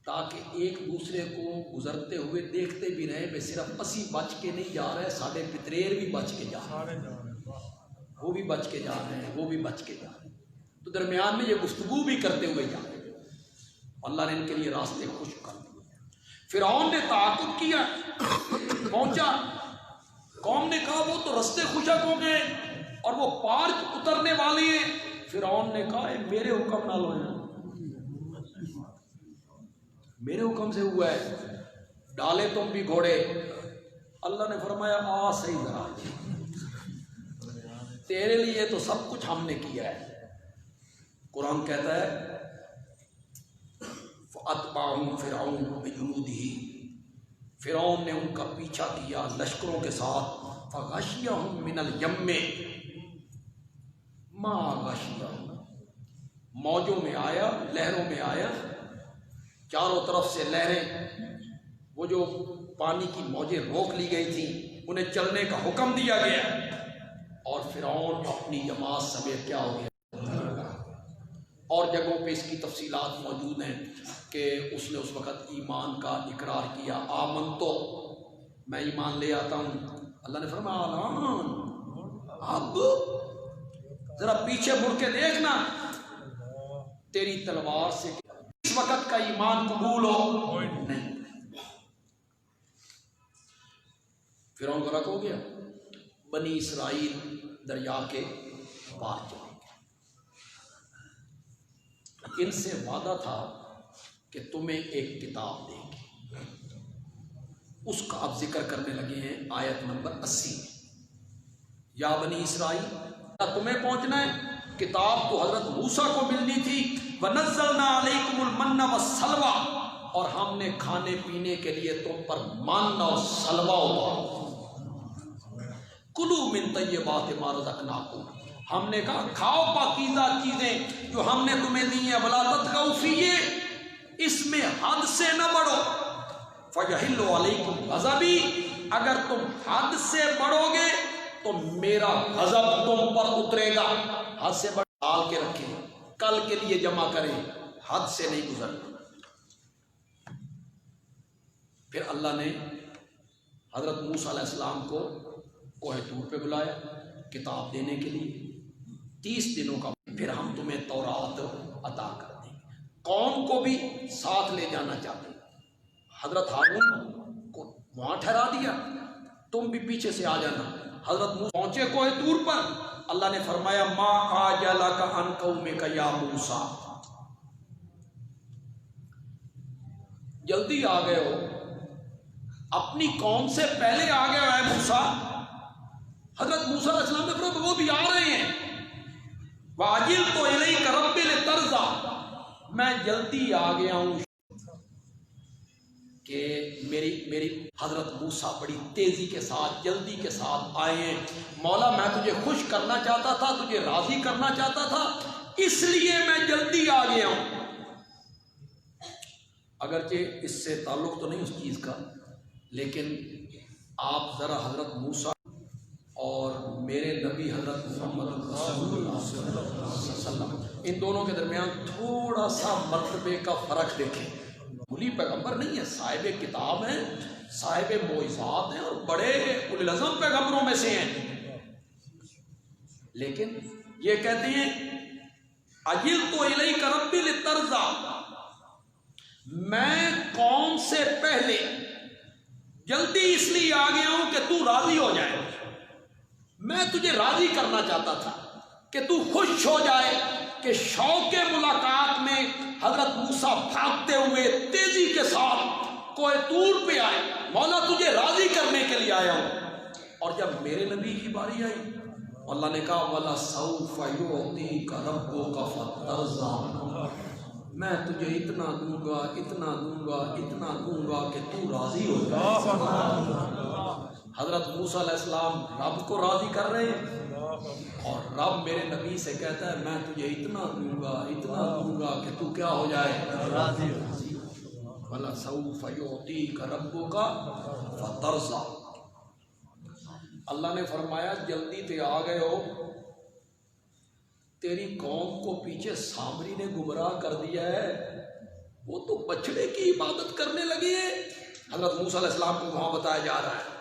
تاکہ ایک دوسرے کو گزرتے ہوئے دیکھتے بھی رہے، بے صرف اسی بچ کے نہیں جا رہے، ساڑھے پتریر بھی بچ کے جا رہے ہیں، وہ بھی بچ کے جا رہے ہیں، وہ بھی بچ کے جا رہے ہیں، تو درمیان میں یہ گفتگو بھی کرتے ہوئے جا رہے ہیں، اللہ نے ان کے لیے راستے خشک کر دیے۔ فرعون نے تعاقب کیا، پہنچا، قوم نے کہا وہ تو راستے خشک ہو گئے اور وہ پار اترنے والے ہیں، فرعون نے کہا میرے حکم نہ لو، میرے حکم سے ہوا ہے، ڈالے تم بھی گھوڑے۔ اللہ نے فرمایا آ صحیح ذرا، تیرے لیے تو سب کچھ ہم نے کیا ہے۔ قرآن کہتا ہے فَأَتْبَعَهُمْ فِرْعَوْنُ بِجُنُودِهِ، فرعون نے ان کا پیچھا کیا لشکروں کے ساتھ، فَغَشِيَهُمْ مِنَ الْيَمِّ مَا غَشِيَهُمْ، موجوں میں آیا، لہروں میں آیا، چاروں طرف سے لہریں، وہ جو پانی کی موجیں روک لی گئی تھیں انہیں چلنے کا حکم دیا گیا، اور فرعون اپنی جماعت سمیت کیا ہو گیا۔ اور جگہوں پہ اس کی تفصیلات موجود ہیں کہ اس نے اس وقت ایمان کا اقرار کیا، آمن تو میں ایمان لے آتا ہوں۔ اللہ نے فرمایا الان، اب ذرا پیچھے مڑ کے دیکھنا، تیری تلوار سے اس وقت کا ایمان قبول ہو نہیں۔ فرعون کو رکھ ہو گیا، بنی اسرائیل دریا کے پار چلے گئے۔ ان سے وعدہ تھا کہ تمہیں ایک کتاب دیں گے، اس کا اب ذکر کرنے لگے ہیں آیت نمبر 80 میں۔ یا بنی اسرائیل، تمہیں پہنچنا ہے، کتاب تو حضرت موسیٰ کو ملنی تھی، وَنَزَّلْنَا عَلَيْكُمُ الْمَنَّ وَالسَّلْوَىٰ، اور ہم نے کھانے پینے کے لیے تم پر من اور سلوہ اتارا۔ کُلُوا مِن طَیِّبَاتِ مَا رَزَقْنَاکُم، ہم نے کہا کھاؤ پاکیزہ چیزیں جو ہم نے تمہیں دی ہیں، وَلَا تَطْغَوْا فِیہِ، اس میں حد سے نہ بڑھو، فَیَحِلُّ عَلَیْکُمْ غَضَبِی، اگر تم حد سے بڑھو گے تو میرا غضب تم پر اترے گا۔ حد سے بڑھ ڈال کے رکھیں، کل کے لیے جمع کریں، حد سے نہیں گزرنا۔ پھر اللہ نے حضرت موسیٰ علیہ السلام کو کوہ طور پہ بلایا کتاب دینے کے لیے، 30 دنوں کا، پھر ہم تمہیں تورات عطا کر دیں گے۔ قوم کو بھی ساتھ لے جانا چاہتے ہیں، حضرت ہارون کو وہاں ٹھہرا دیا، تم بھی پیچھے سے آ جانا۔ حضرت موسیٰ پہنچے کوہ طور پر، اللہ نے فرمایا ما عجلک عن قومک یا موسیٰ، جلدی آ گئے ہو، اپنی قوم سے پہلے آ گئے ہو اے موسیٰ۔ حضرت موسیٰ علیہ السلام نے فرمایا وہ بھی آ رہے ہیں، وَعَجِلْتُ إِلَيْكَ رَبِّ لِتَرْضَىٰ، میں جلدی آ گیا ہوں کہ میری حضرت موسیٰ بڑی تیزی کے ساتھ، جلدی کے ساتھ آئے ہیں، مولا میں تجھے خوش کرنا چاہتا تھا، تجھے راضی کرنا چاہتا تھا، اس لیے میں جلدی آ گیا ہوں۔ اگرچہ اس سے تعلق تو نہیں اس چیز کا، لیکن آپ ذرا حضرت موسیٰ اور میرے نبی حضرت محمد رسول اللہ صلی اللہ علیہ وسلم، ان دونوں کے درمیان تھوڑا سا مرتبے کا فرق دیکھیں۔ ولی پیغمبر نہیں ہے، صاحب کتاب ہیں، صاحب معجزات ہیں، اور بڑے اولی العزم پیغمبروں میں سے ہیں، لیکن یہ کہتے ہیں عجلت الیک ربی لترضیٰ، میں قوم سے پہلے جلدی اس لیے آ گیا ہوں کہ تو راضی ہو جائے، میں تجھے راضی کرنا چاہتا تھا کہ تو خوش ہو جائے، کہ شوق ملاقات میں حضرت موسیٰ بھاگتے ہوئے تیزی کے ساتھ کوہ طور پہ آئے، مولا تجھے راضی کرنے کے لیے آیا ہوں۔ اور جب میرے نبی کی باری آئی، اللہ نے کہا وَلَسَوْفَ يُعْطِيكَ رَبُّكَ فَتَرْضَىٰ، میں تجھے اتنا دوں گا، اتنا دوں گا، اتنا دوں گا کہ تو راضی ہو جائے۔ حضرت موسیٰ علیہ السلام رب کو راضی کر رہے ہیں، اور رب میرے نبی سے کہتا ہے میں تجھے اتنا دوں گا، اتنا دوں گا کہ تو کیا ہو جائے، راضی ہو۔ وَلَسَوْفَ يُعْطِيكَ رَبُّكَ فَتَرْضَىٰ۔ اللہ نے فرمایا جلدی تے آ گئے ہو، تیری قوم کو پیچھے سامری نے گمراہ کر دیا ہے، وہ تو بچڑے کی عبادت کرنے لگی ہے۔ حضرت موسیٰ علیہ السلام کو وہاں بتایا جا رہا ہے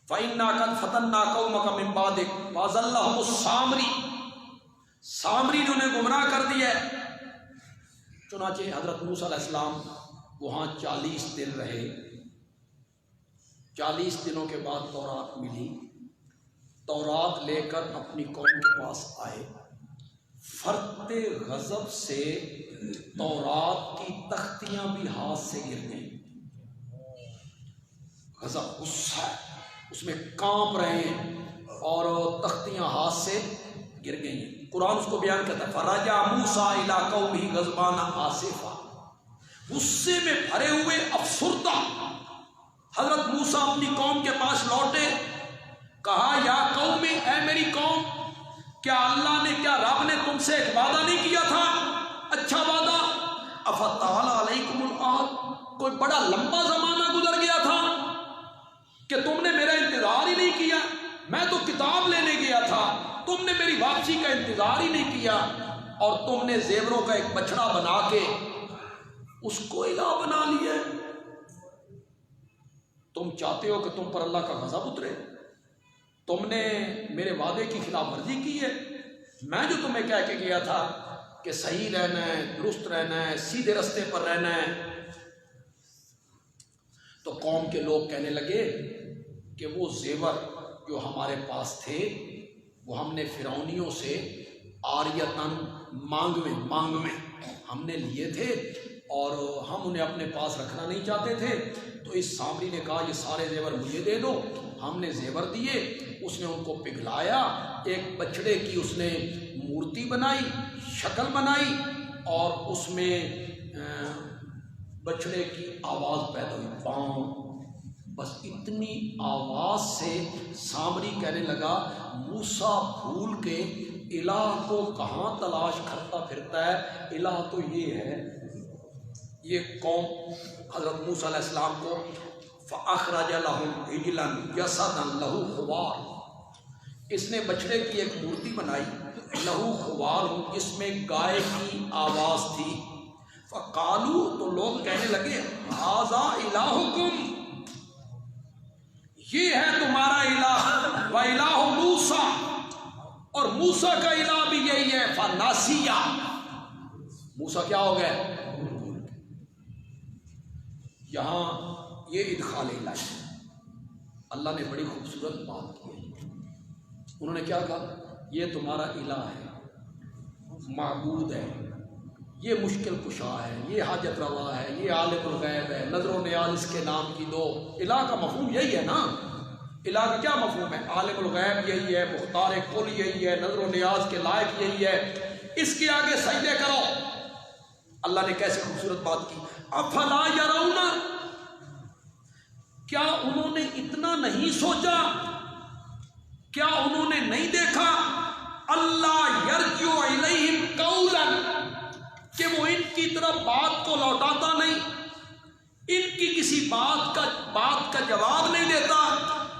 فَإِنَّا قَدْ فَتَنَّا قَوْمَكَ مِن بَعْدِكَ فَأَضَلَّهُمُ السَّامِرِي، سامری نے انہیں گمراہ کر دیا ہے۔ چنانچہ حضرت موسیٰ علیہ السلام وہاں 40 دن رہے، 40 دنوں کے بعد تورات ملی، تورات لے کر اپنی قوم کے پاس آئے، فرت غضب سے تورات کی تختیاں بھی ہاتھ سے گر گئیں. غضب غصہ ہے، اس میں کانپ رہے ہیں اور تختیاں ہاتھ سے گر گئی ہیں. قرآن اس کو بیان کرتا ہے فرجع موسیٰ الی قومہ غضبان آسفا، غصے میں بھرے ہوئے افسردہ حضرت موسیٰ اپنی قوم کے پاس لوٹے. کہا یا قوم، اے میری قوم، کیا اللہ نے، کیا رب نے تم سے ایک وعدہ نہیں کیا تھا، اچھا وعدہ؟ افتطال علیکم العہد، کوئی بڑا لمبا زمانہ گزر گیا تھا کہ تم نے میرا انتظار ہی نہیں کیا؟ میں تو کتاب لینے گیا تھا، تم نے میری واپسی کا انتظار ہی نہیں کیا، اور تم نے زیوروں کا ایک بچڑا بنا کے اس کو الہ بنا لیا. تم چاہتے ہو کہ تم پر اللہ کا غضب اترے؟ تم نے میرے وعدے کی خلاف ورزی کی ہے. میں جو تمہیں کہہ کے گیا تھا کہ صحیح رہنا ہے، درست رہنا ہے، سیدھے رستے پر رہنا ہے. تو قوم کے لوگ کہنے لگے کہ وہ زیور جو ہمارے پاس تھے وہ ہم نے فرعونیوں سے عاریتاً مانگویں ہم نے لیے تھے اور ہم انہیں اپنے پاس رکھنا نہیں چاہتے تھے. تو اس سامری نے کہا یہ سارے زیور مجھے دے دو. ہم نے زیور دیے، اس نے ان کو پگھلایا، ایک بچڑے کی اس نے مورتی بنائی، شکل بنائی، اور اس میں بچڑے کی آواز پیدا ہوئی، پاؤں. بس اتنی آواز سے سامری کہنے لگا موسیٰ بھول کے الہ کو کہاں تلاش کرتا پھرتا ہے، الہ تو یہ ہے. یہ قوم حضرت موسیٰ علیہ السلام کو فَأَخْرَجَ لَهُمْ عِجْلًا جَسَدًا لَهُ خُوَارٌ، اس نے بچڑے کی ایک مورتی بنائی، لہو خوار، اس میں گائے کی آواز تھی. فَقَالُوا، تو لوگ کہنے لگے هَذَا إِلَٰهُكُمْ، یہ ہے تمہارا الہ، وَإِلَٰهُ مُوسَىٰ، اور موسیٰ کا الہ بھی یہی ہے. فَنَاسِيَا، موسیٰ کیا ہو گئے؟ یہاں یہ ادخال الہی. اللہ نے بڑی خوبصورت بات کی. انہوں نے کیا کہا؟ یہ تمہارا الہ ہے، معبود ہے، یہ مشکل کشا ہے، یہ حاجت روا ہے، یہ عالم الغیب ہے، نظر و نیاز اس کے نام کی دو. الہ کا مفہوم یہی ہے نا. الہ کا کیا مفہوم ہے؟ عالم الغیب یہی ہے، مختار کل یہی ہے، نظر و نیاز کے لائق یہی ہے، اس کے آگے سجدے کرو. اللہ نے کیسے خوبصورت بات کی. افلا یرون، کیا انہوں نے اتنا نہیں سوچا، کیا انہوں نے نہیں دیکھا اللہ یرجع الیہم قولا، کہ وہ ان کی طرف بات کو لوٹاتا نہیں، ان کی کسی بات کا جواب نہیں دیتا.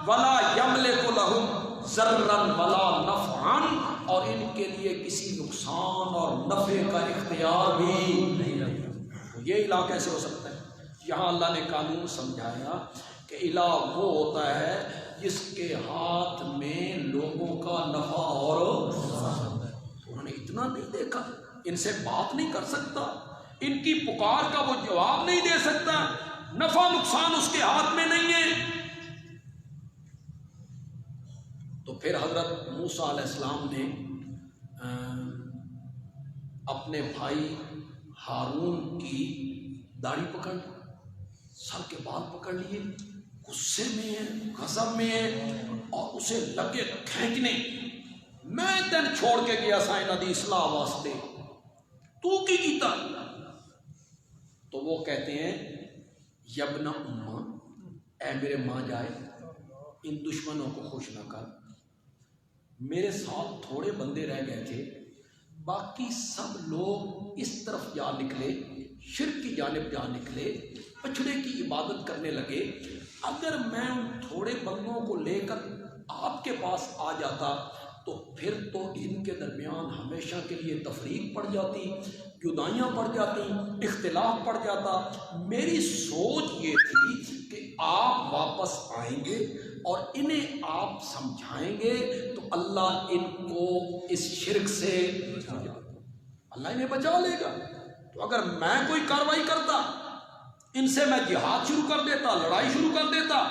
ولا یملک لہم ضرا ولا نفعا، اور ان کے لیے کسی نقصان اور نفع کا اختیار بھی نہیں رکھتا. یہ الہ کیسے ہو سکتا ہے؟ یہاں اللہ نے قانون سمجھایا کہ الہ وہ ہوتا ہے جس کے ہاتھ میں لوگوں کا نفع اور انہوں نے اتنا نہیں دیکھا، ان سے بات نہیں کر سکتا، ان کی پکار کا وہ جواب نہیں دے سکتا، نفع نقصان اس کے ہاتھ میں نہیں ہے. تو پھر حضرت موسیٰ علیہ السلام نے اپنے بھائی ہارون کی داڑھی پکڑ لی، سر کے بال پکڑ لیے، غصے میں ہے، غضب میں ہے، اور اسے لگے کھینچنے. میں تین چھوڑ کے گیا سائیں ندی اصلاح واسطے، تو کی کیتا؟ تو وہ کہتے ہیں یبن اماں، اے میرے ماں جائے، ان دشمنوں کو خوش نہ کر. میرے ساتھ تھوڑے بندے رہ گئے تھے، باقی سب لوگ اس طرف جا نکلے، شرک کی جانب جا نکلے، بچڑے کی عبادت کرنے لگے. اگر میں ان تھوڑے بندوں کو لے کر آپ کے پاس آ جاتا تو پھر تو ان کے درمیان ہمیشہ کے لیے تفریق پڑ جاتی، جدائیاں پڑ جاتی، اختلاف پڑ جاتا. میری سوچ یہ تھی کہ آپ واپس آئیں گے اور انہیں آپ سمجھائیں گے تو اللہ ان کو اس شرک سے اللہ انہیں بچا لے گا. تو اگر میں کوئی کاروائی کرتا، ان سے میں جہاد شروع کر دیتا، لڑائی شروع کر دیتا،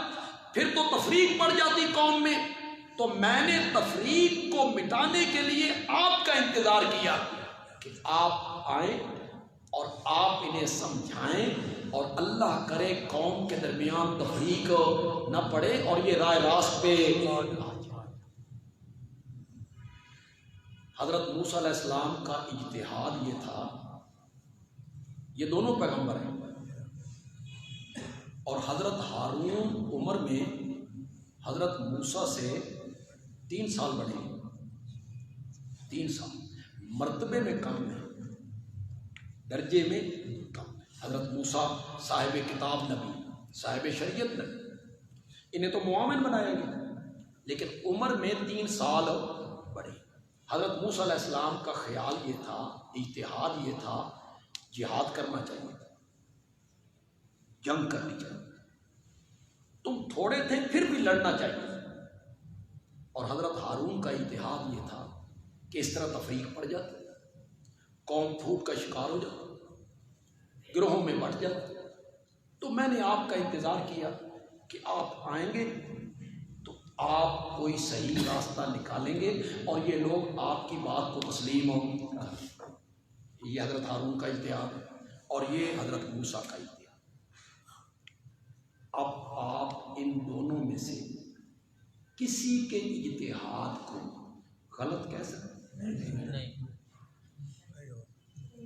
پھر تو تفریق پڑ جاتی قوم میں. تو میں نے تفریق کو مٹانے کے لیے آپ کا انتظار کیا کہ آپ آئیں اور آپ انہیں سمجھائیں اور اللہ کرے قوم کے درمیان تفریق نہ پڑے اور یہ رائے راست پہ آ جائے۔ حضرت موسیٰ علیہ السلام کا اجتہاد یہ تھا، یہ دونوں پیغمبر ہیں، اور حضرت ہارون عمر میں حضرت موسیٰ سے 3 سال بڑے ہیں، 3 سال، مرتبے میں کم ہے، درجے میں کم ہے۔ حضرت موسیٰ صاحب کتاب نبی، صاحب شریعت نبی، انہیں تو معاون بنایا گیا، لیکن عمر میں 3 سال بڑے۔ حضرت موسیٰ علیہ السلام کا خیال یہ تھا، اجتہاد یہ تھا، جہاد کرنا چاہیے، جنگ کرنی چاہیے، تم تھوڑے تھے پھر بھی لڑنا چاہیے۔ اور حضرت ہارون کا اجتہاد یہ تھا کہ اس طرح تفریق پڑ جاتی، قوم پھوٹ کا شکار ہو جاتی، گروہوں میں بٹ جاتی۔ تو میں نے آپ کا انتظار کیا کہ آپ آئیں گے تو آپ کوئی صحیح راستہ نکالیں گے اور یہ لوگ آپ کی بات کو تسلیم ہوں۔ یہ حضرت ہارون کا اجتہاد ہے اور یہ حضرت موسیٰ کا اجتہاد۔ اب آپ ان دونوں میں سے کسی کے اجتہاد کو غلط کہہ سکتے ہیں؟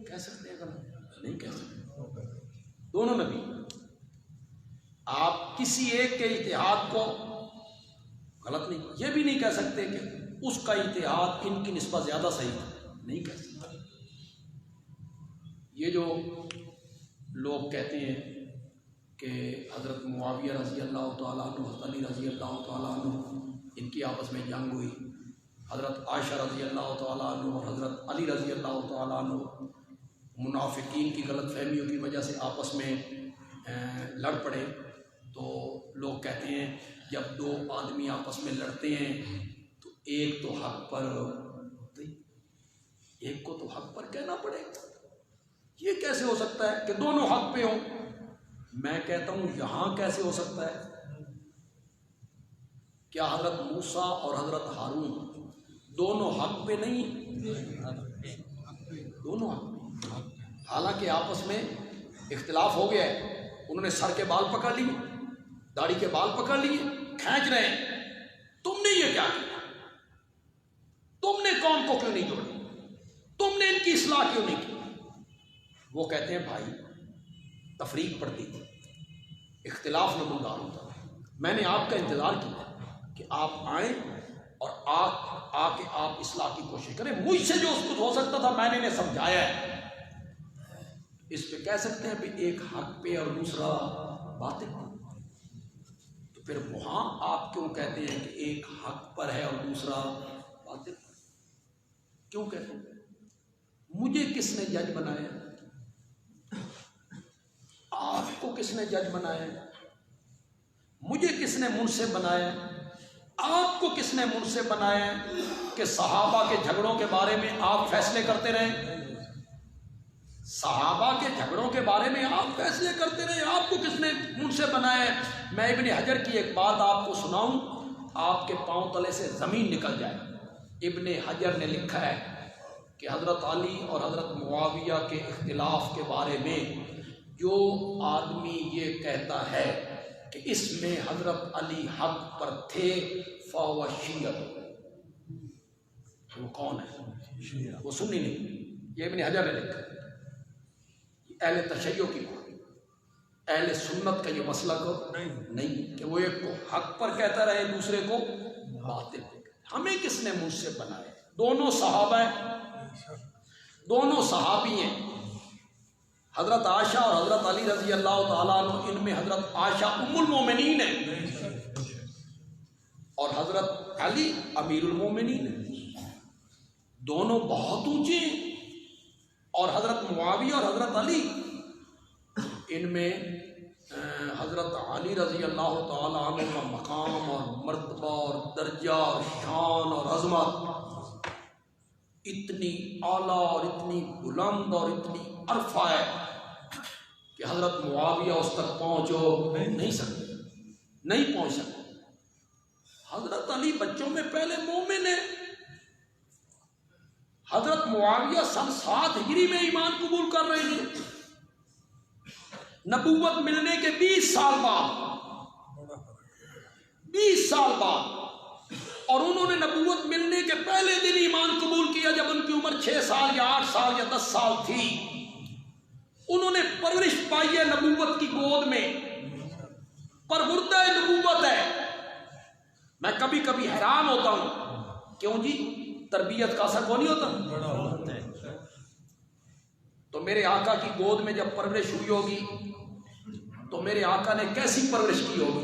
کہہ سکتے ہیں غلط؟ نہیں کہہ سکتے، دونوں نبی۔ آپ کسی ایک کے اجتہاد کو غلط نہیں، یہ بھی نہیں کہہ سکتے کہ اس کا اجتہاد ان کی نسبت زیادہ صحیح ہے، نہیں کہہ سکتے۔ یہ جو لوگ کہتے ہیں کہ حضرت معاویہ رضی اللہ تعالیٰ عنہ، حضرت علی رضی اللہ تعالیٰ عنہ، ان کی آپس میں جنگ ہوئی، حضرت عائشہ رضی اللہ تعالیٰ عنہ اور حضرت علی رضی اللہ تعالیٰ عنہ منافقین کی غلط فہمیوں کی وجہ سے آپس میں لڑ پڑے۔ تو لوگ کہتے ہیں جب 2 آدمی آپس میں لڑتے ہیں تو ایک تو حق پر، ایک کو تو حق پر کہنا پڑے، یہ کیسے ہو سکتا ہے کہ دونوں حق پہ ہوں؟ میں کہتا ہوں یہاں کیسے ہو سکتا ہے؟ کیا حضرت موسیٰ اور حضرت ہارون دونوں حق پہ نہیں؟ دونوں حق پہ، حالانکہ آپس میں اختلاف ہو گیا ہے، انہوں نے سر کے بال پکڑ لیے، داڑھی کے بال پکڑ لیے، کھینچ رہے ہیں، تم نے یہ کیا کیا؟ تم نے قوم کو کیوں نہیں جوڑا؟ تم نے ان کی اصلاح کیوں نہیں کی؟ وہ کہتے ہیں بھائی تفریق پڑتی تھی، اختلاف نمودار ہوتا تھا، میں نے آپ کا انتظار کیا کہ آپ آئیں اور آ کے آپ اصلاح کی کوشش کریں، مجھ سے جو کچھ ہو سکتا تھا میں نے انہیں سمجھایا ہے۔ اس پہ کہہ سکتے ہیں کہ ایک حق پہ اور دوسرا باطل پہ، تو پھر وہاں آپ کیوں کہتے ہیں کہ ایک حق پر ہے اور دوسرا باطل پر؟ کیوں کہتے ہیں؟ مجھے کس نے جج بنایا؟ آپ کو کس نے جج بنایا؟ مجھے کس نے منصف بنایا؟ آپ کو کس نے منصف بنایا کہ صحابہ کے جھگڑوں کے بارے میں آپ فیصلے کرتے رہیں؟ صحابہ کے جھگڑوں کے بارے میں آپ فیصلے کرتے رہے، آپ کو کس نے منصف بنایا ہے؟ میں ابن حجر کی ایک بات آپ کو سناؤں، آپ کے پاؤں تلے سے زمین نکل جائے۔ ابن حجر نے لکھا ہے کہ حضرت علی اور حضرت معاویہ کے اختلاف کے بارے میں جو آدمی یہ کہتا ہے کہ اس میں حضرت علی حق پر تھے فہو شیعہ، وہ کون ہے؟ وہ سنی نہیں، یہ ابن حجر نے لکھا۔ اہل تشیع کی بات، اہل سنت کا یہ مسلک نہیں کہ وہ ایک کو حق پر کہتا رہے دوسرے کو باطل پر۔ ہمیں کس نے منصف بنایا؟ دونوں صحابہ ہیں، دونوں صحابی ہیں، حضرت عائشہ اور حضرت علی رضی اللہ تعالیٰ عنہ، ان میں حضرت عائشہ ام المومنین ہیں اور حضرت علی امیر المومنین ہیں، دونوں بہت اونچے ہیں۔ اور حضرت معاویہ اور حضرت علی، ان میں حضرت علی رضی اللہ تعالیٰ عنہ کا مقام اور مرتبہ اور درجہ اور شان اور عظمت اتنی اعلیٰ اور اتنی بلند اور اتنی عرفہ ہے کہ حضرت معاویہ اس تک پہنچ نہیں سکتے، نہیں پہنچ سکتے۔ حضرت علی بچوں میں پہلے مومن ہیں. حضرت معاویہ سن 7 ہجری میں ایمان قبول کر رہے ہیں. نبوت ملنے کے 20 سال بعد 20 سال بعد، اور انہوں نے نبوت ملنے کے پہلے دن ایمان قبول کیا جب ان کی عمر 6 سال یا 8 سال یا 10 سال تھی. انہوں نے پرورش پائی ہے نبوت کی گود میں، پروردہ نبوت ہے. میں کبھی کبھی حیران ہوتا ہوں، کیوں جی تربیت کا اثر کون نہیں ہوتا؟ تو میرے آقا کی گود میں جب پرورش ہوئی ہوگی تو میرے آقا نے کیسی پرورش کی ہوگی؟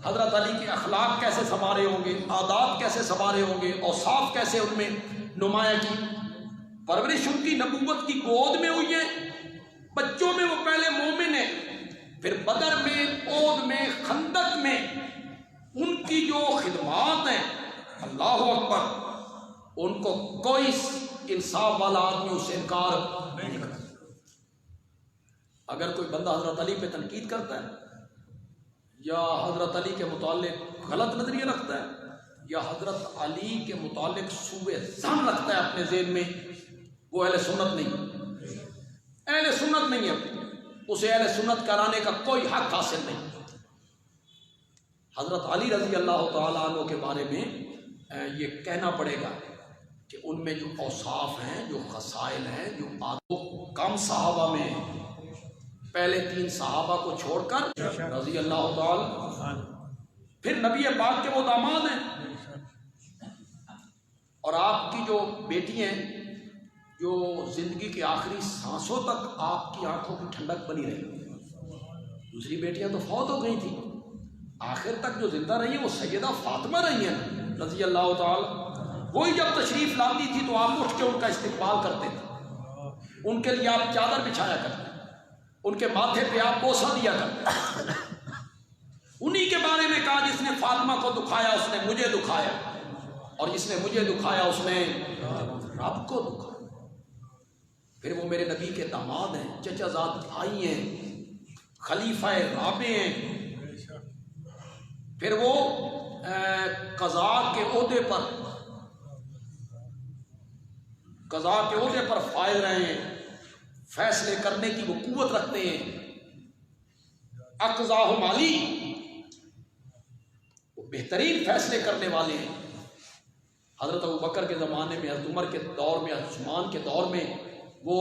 حضرت علی کے اخلاق کیسے سنوارے ہوں گے، آداب کیسے سنوارے ہوں گے، اوصاف کیسے ان میں نمایاں کی. پرورش ان کی نبوت کی گود میں ہوئی ہے. بچوں میں وہ پہلے مومن ہیں، پھر بدر میں، احد میں، خندق میں ان کی جو خدمات ہیں، اللہ اکبر، ان کو کوئی انصاف والا آدمی اس سے انکار نہیں کرتا. اگر کوئی بندہ حضرت علی پہ تنقید کرتا ہے یا حضرت علی کے متعلق غلط نظریہ رکھتا ہے یا حضرت علی کے متعلق سوء ظن رکھتا ہے اپنے ذہن میں، وہ اہل سنت نہیں، اہل سنت نہیں ہے. اسے اہل سنت کرانے کا کوئی حق حاصل نہیں. حضرت علی رضی اللہ تعالیٰ عنہ کے بارے میں یہ کہنا پڑے گا کہ ان میں جو اوصاف ہیں، جو خصائل ہیں، جو کم صحابہ میں ہیں. پہلے 3 صحابہ کو چھوڑ کر رضی اللہ تعالی، پھر نبی پاک کے وہ داماد ہیں، اور آپ کی جو بیٹی ہیں جو زندگی کے آخری سانسوں تک آپ کی آنکھوں کی ٹھنڈک بنی رہی. دوسری بیٹیاں تو فوت ہو گئی تھیں، آخر تک جو زندہ رہی ہیں وہ سیدہ فاطمہ رہی ہیں رضی اللہ تعالی. وہی جب تشریف لاتی تھی تو آپ اٹھ کے ان کا استقبال کرتے تھے، ان کے لیے آپ چادر بچھایا کرتے، ان کے ماتھے پہ آپ بوسہ دیا کرتے. انہی کے بارے میں کہا جس نے فاطمہ کو دکھایا اس نے مجھے دکھایا، اور جس نے مجھے دکھایا اس نے رب کو دکھایا. پھر وہ میرے نبی کے داماد ہیں، چچا زاد بھائی ہیں، خلیفہ رابع ہیں. پھر وہ قضاء کے عہدے پر فائز رہے ہیں، فیصلے کرنے کی وہ قوت رکھتے ہیں. اقضاء مالی، وہ بہترین فیصلے کرنے والے ہیں. حضرت ابوبکر کے زمانے میں، حضرت عمر کے دور میں، حضرت عثمان کے دور میں وہ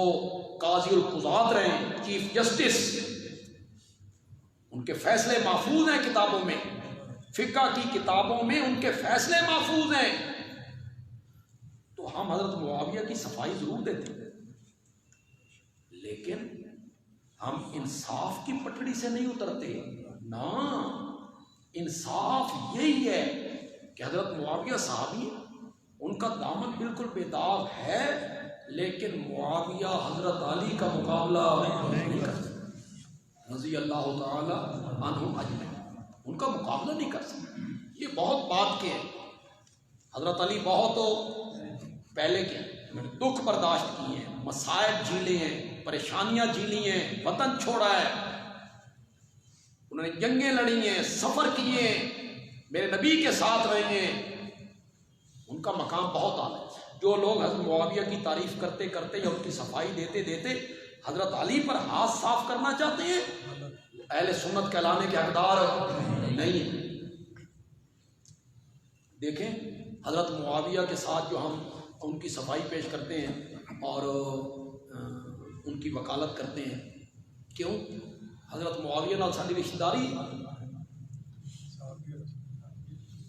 قاضی القضات رہے ہیں، چیف جسٹس. ان کے فیصلے محفوظ ہیں کتابوں میں، فقہ کی کتابوں میں ان کے فیصلے محفوظ ہیں. تو ہم حضرت معاویہ کی صفائی ضرور دیتے ہیں، لیکن ہم انصاف کی پٹڑی سے نہیں اترتے. نا، انصاف یہی ہے کہ حضرت معاویہ صحابی، ان کا دامن بالکل بے داغ ہے، لیکن معاویہ حضرت علی کا مقابلہ نہیں کر سکتے رضی اللہ تعالی عنہم اجمعین. ان کا مقابلہ نہیں کر سکتے. یہ بہت بات کے ہیں. حضرت علی بہت پہلے کے دکھ برداشت کیے ہیں، مصائب جھیلے ہیں، پریشانیاں جھیلی ہیں، وطن چھوڑا ہے، انہوں نے جنگیں لڑی ہیں، سفر کیے ہیں، میرے نبی کے ساتھ رہے ہیں. ان کا مقام بہت اعلیٰ ہے. جو لوگ حضرت معاویہ کی تعریف کرتے کرتے یا ان کی صفائی دیتے دیتے حضرت علی پر ہاتھ صاف کرنا چاہتے ہیں، اہل سنت کہلانے کے حقدار نہیں ہیں. دیکھیں حضرت معاویہ کے ساتھ جو ہم ان کی صفائی پیش کرتے ہیں اور ان کی وکالت کرتے ہیں، کیوں؟ حضرت معاویہ نال ساری رشتہ داری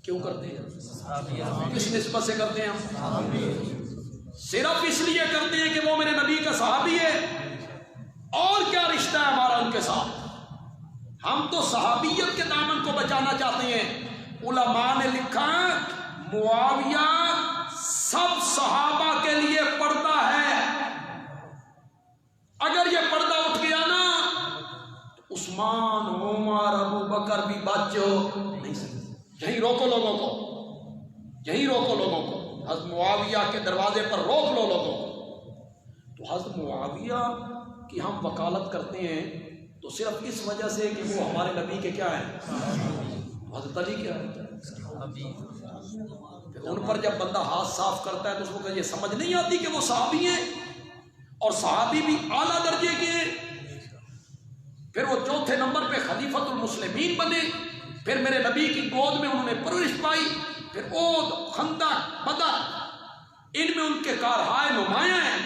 کیوں کرتے ہیں؟ کس نسبت سے کرتے ہیں ہم؟ صرف اس لیے کرتے ہیں کہ وہ میرے نبی کا صحابی ہے. اور کیا رشتہ ہے ہمارا ان کے ساتھ؟ ہم تو صحابیت کے دامن کو بچانا چاہتے ہیں. علماء نے لکھا معاویہ سب صحابہ کے لیے پردہ ہے. اگر یہ پردہ اٹھ گیا نا تو عثمان، عمر، ابو بکر بھی بچ نہیں سکتے. یہیں روکو لوگوں کو، یہیں روکو لوگوں کو. حضرت معاویہ کے دروازے پر روک لو لوگوں کو. تو حضرت معاویہ کی ہم وکالت کرتے ہیں تو صرف اس وجہ سے کہ وہ ہمارے نبی کے کیا ہیں؟ حضرت علی کیا ہوتا ہے؟ ان پر جب بندہ ہاتھ صاف کرتا ہے تو اس کو یہ سمجھ نہیں آتی کہ وہ صحابی ہیں اور صحابی بھی اعلیٰ درجے کے ہیں. پھر وہ چوتھے نمبر پہ خلیفۃ المسلمین بنے. پھر میرے نبی کی گود میں انہوں نے پرورش پائی. پھر احد، خندق، بدر، ان میں ان کے کارہائے نمایاں ہیں.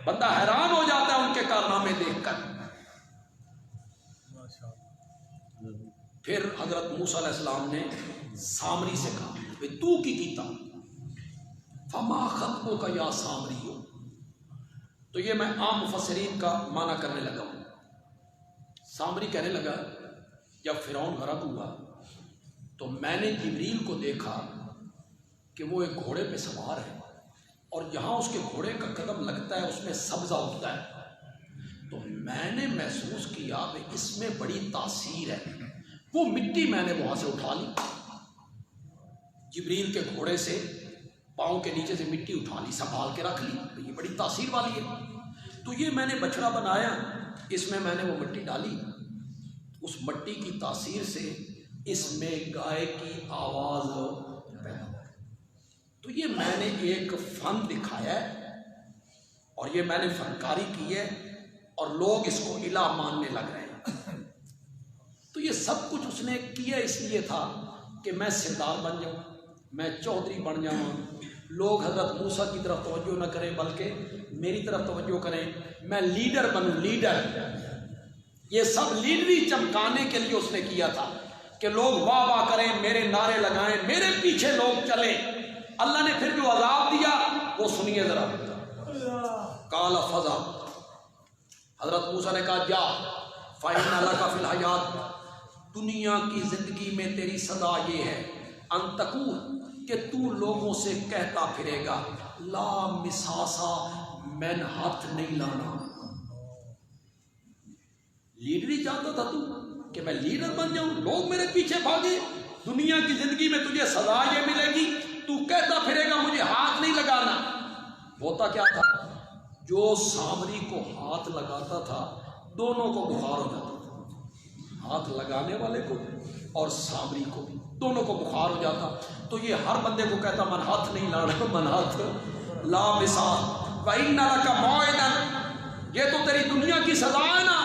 بندہ حیران ہو جاتا ہے ان کے کارنامے دیکھ کر. پھر حضرت موسیٰ علیہ السلام نے سامری سے کہا تو کی کیتا فما خطبو کا یا سامری ہو. تو یہ میں عام مفسرین کا معنی کرنے لگا ہوں. سامری کہنے لگا جب فرعون غرق ہوا تو میں نے جبریل کو دیکھا کہ وہ ایک گھوڑے پہ سوار ہے اور جہاں اس کے گھوڑے کا قدم لگتا ہے اس میں سبزہ اگتا ہے. تو میں نے محسوس کیا کہ اس میں بڑی تاثیر ہے. وہ مٹی میں نے وہاں سے اٹھا لی، جبریل کے گھوڑے سے پاؤں کے نیچے سے مٹی اٹھا لی، سنبھال کے رکھ لی. یہ بڑی تاثیر والی ہے. تو یہ میں نے بچڑا بنایا، اس میں نے وہ مٹی ڈالی. اس مٹی کی تاثیر سے اس میں گائے کی آواز پیدا ہو. تو یہ میں نے ایک فن دکھایا ہے اور یہ میں نے فنکاری کی ہے اور لوگ اس کو الہ ماننے لگ رہے ہیں. تو یہ سب کچھ اس نے کیا اس لیے تھا کہ میں سردار بن جاؤں، میں چودھری بن جاؤں، لوگ حضرت موسیٰ کی طرف توجہ نہ کریں بلکہ میری طرف توجہ کریں، میں لیڈر بنوں. لیڈر، یہ سب لیڈری چمکانے کے لیے اس نے کیا تھا کہ لوگ واہ واہ کریں، میرے نعرے لگائیں، میرے پیچھے لوگ چلیں. اللہ نے پھر جو عذاب دیا وہ سنیے ذرا. قال فضا، حضرت موسیٰ نے کہا جا فإن لک فی الحیات، دنیا کی زندگی میں تیری سزا یہ ہے ان تقول کہ تو لوگوں سے کہتا پھرے گا لا مساسا، میں نے ہاتھ نہیں لانا. لیڈری چاہتا تھا تو کہ میں لیڈر بن جاؤں، لوگ میرے پیچھے بھاگے. دنیا کی زندگی میں تجھے سزا یہ ملے گی، تو کہتا پھرے گا مجھے ہاتھ نہیں لگانا. ہوتا کیا تھا، جو سامری کو ہاتھ لگاتا تھا دونوں کو بخار ہو جاتا تھا. ہاتھ لگانے والے کو اور سامری کو بھی، دونوں کو بخار ہو جاتا. تو یہ ہر بندے کو کہتا من ہاتھ نہیں لانا، من ہاتھ لا مثال. وَإِنَّ لَكَ مَوْعِدًا، یہ تو تیری دنیا کی سزا ہے نا،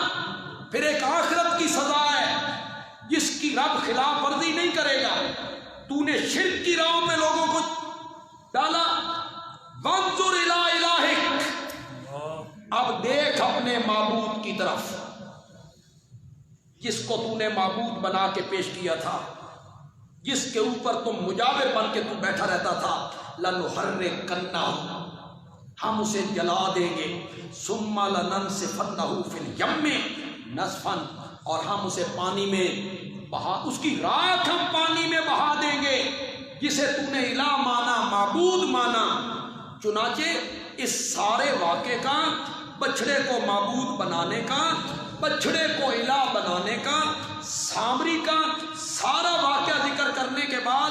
پھر ایک آخرت کی سزا ہے جس کی رب خلاف ورزی نہیں کرے گا. تو نے شرک کی راہ میں لوگوں کو ڈالا. وَانظُرْ إِلَىٰ إِلَٰهِكَ، اب دیکھ اپنے معبود کی طرف جس کو تو نے معبود بنا کے پیش کیا تھا، جس کے اوپر تم مجاور بن کے تو بیٹھا رہتا تھا. لَنُحَرِّقَنَّهُ، ہم اسے جلا دیں گے. ثُمَّ لَنَنسِفَنَّهُ فِي الْيَمِّ نَسْفًا، اور ہم اسے پانی میں بہا، اس کی راکھ ہم پانی میں بہا دیں گے. جسے تو نے الہ مانا، معبود مانا. چنانچہ اس سارے واقعے کا، بچڑے کو معبود بنانے کا، بچڑے کو الہ بنانے کا، سامری کا سارا واقعہ ذکر کرنے کے بعد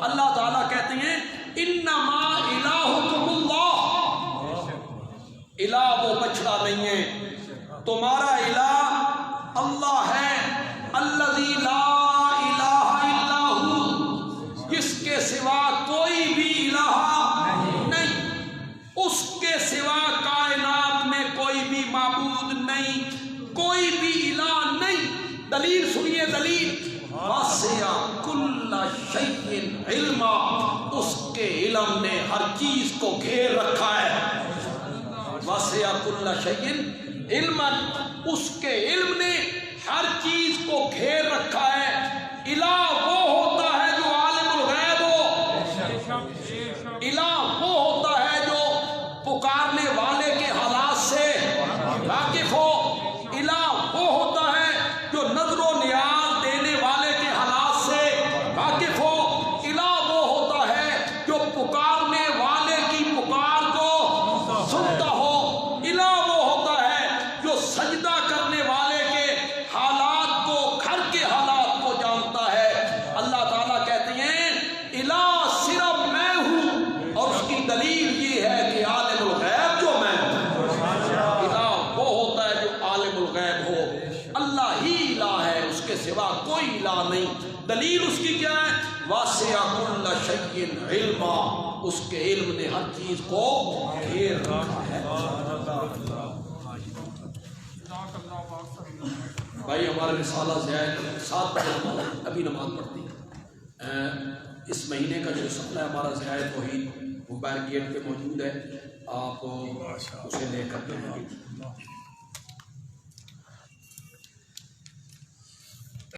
اللہ تعالیٰ کہتے ہیں انما الہکم اللہ، الہ وہ بچڑا نہیں ہے، تمہارا الہ اللہ ہے. الذی لا الہ الا ہو، جس کے سوا کوئی بھی الہ نہیں، اس کے سوا کائنات میں کوئی بھی معبود نہیں، کوئی بھی الہ نہیں. دلیل سنیے، دلیل واسع کل شیء علما، اس کے علم نے ہر چیز کو گھیر رکھا ہے. واسع کل شیء علما، اس کے علم نے ہر چیز کو گھیر رکھا ہے. الہ وہ ہوتا ہے جو عالم الغیب ہو، الہ وہ ہوتا ہے جو پکارنے والے کے حالات سے واقف ہو. الہ وہ ہوتا ہے جو نظر و نیاز دینے والے کے حالات سے واقف ہو. الہ وہ ہوتا ہے جو پکارنے والے کی پکار کو سنتا ہو. الہ وہ ہوتا ہے جو سجدہ کرنے والے کے حالات کو، گھر کے سوا کوئی الہ نہیں. دلیل اس کی کیا ہے؟ واسع کل شیء علما، اس کے علم نے ہر چیز کو گھیر رکھا ہے. بھائی ہمارا رسالہ زیادہ 7 بجے ابھی نماز پڑھتی ہے. اس مہینے کا جو رسالہ ہے ہمارا زیادہ توحید وہ بیر گیٹ پہ موجود ہے، آپ اسے لے کر کے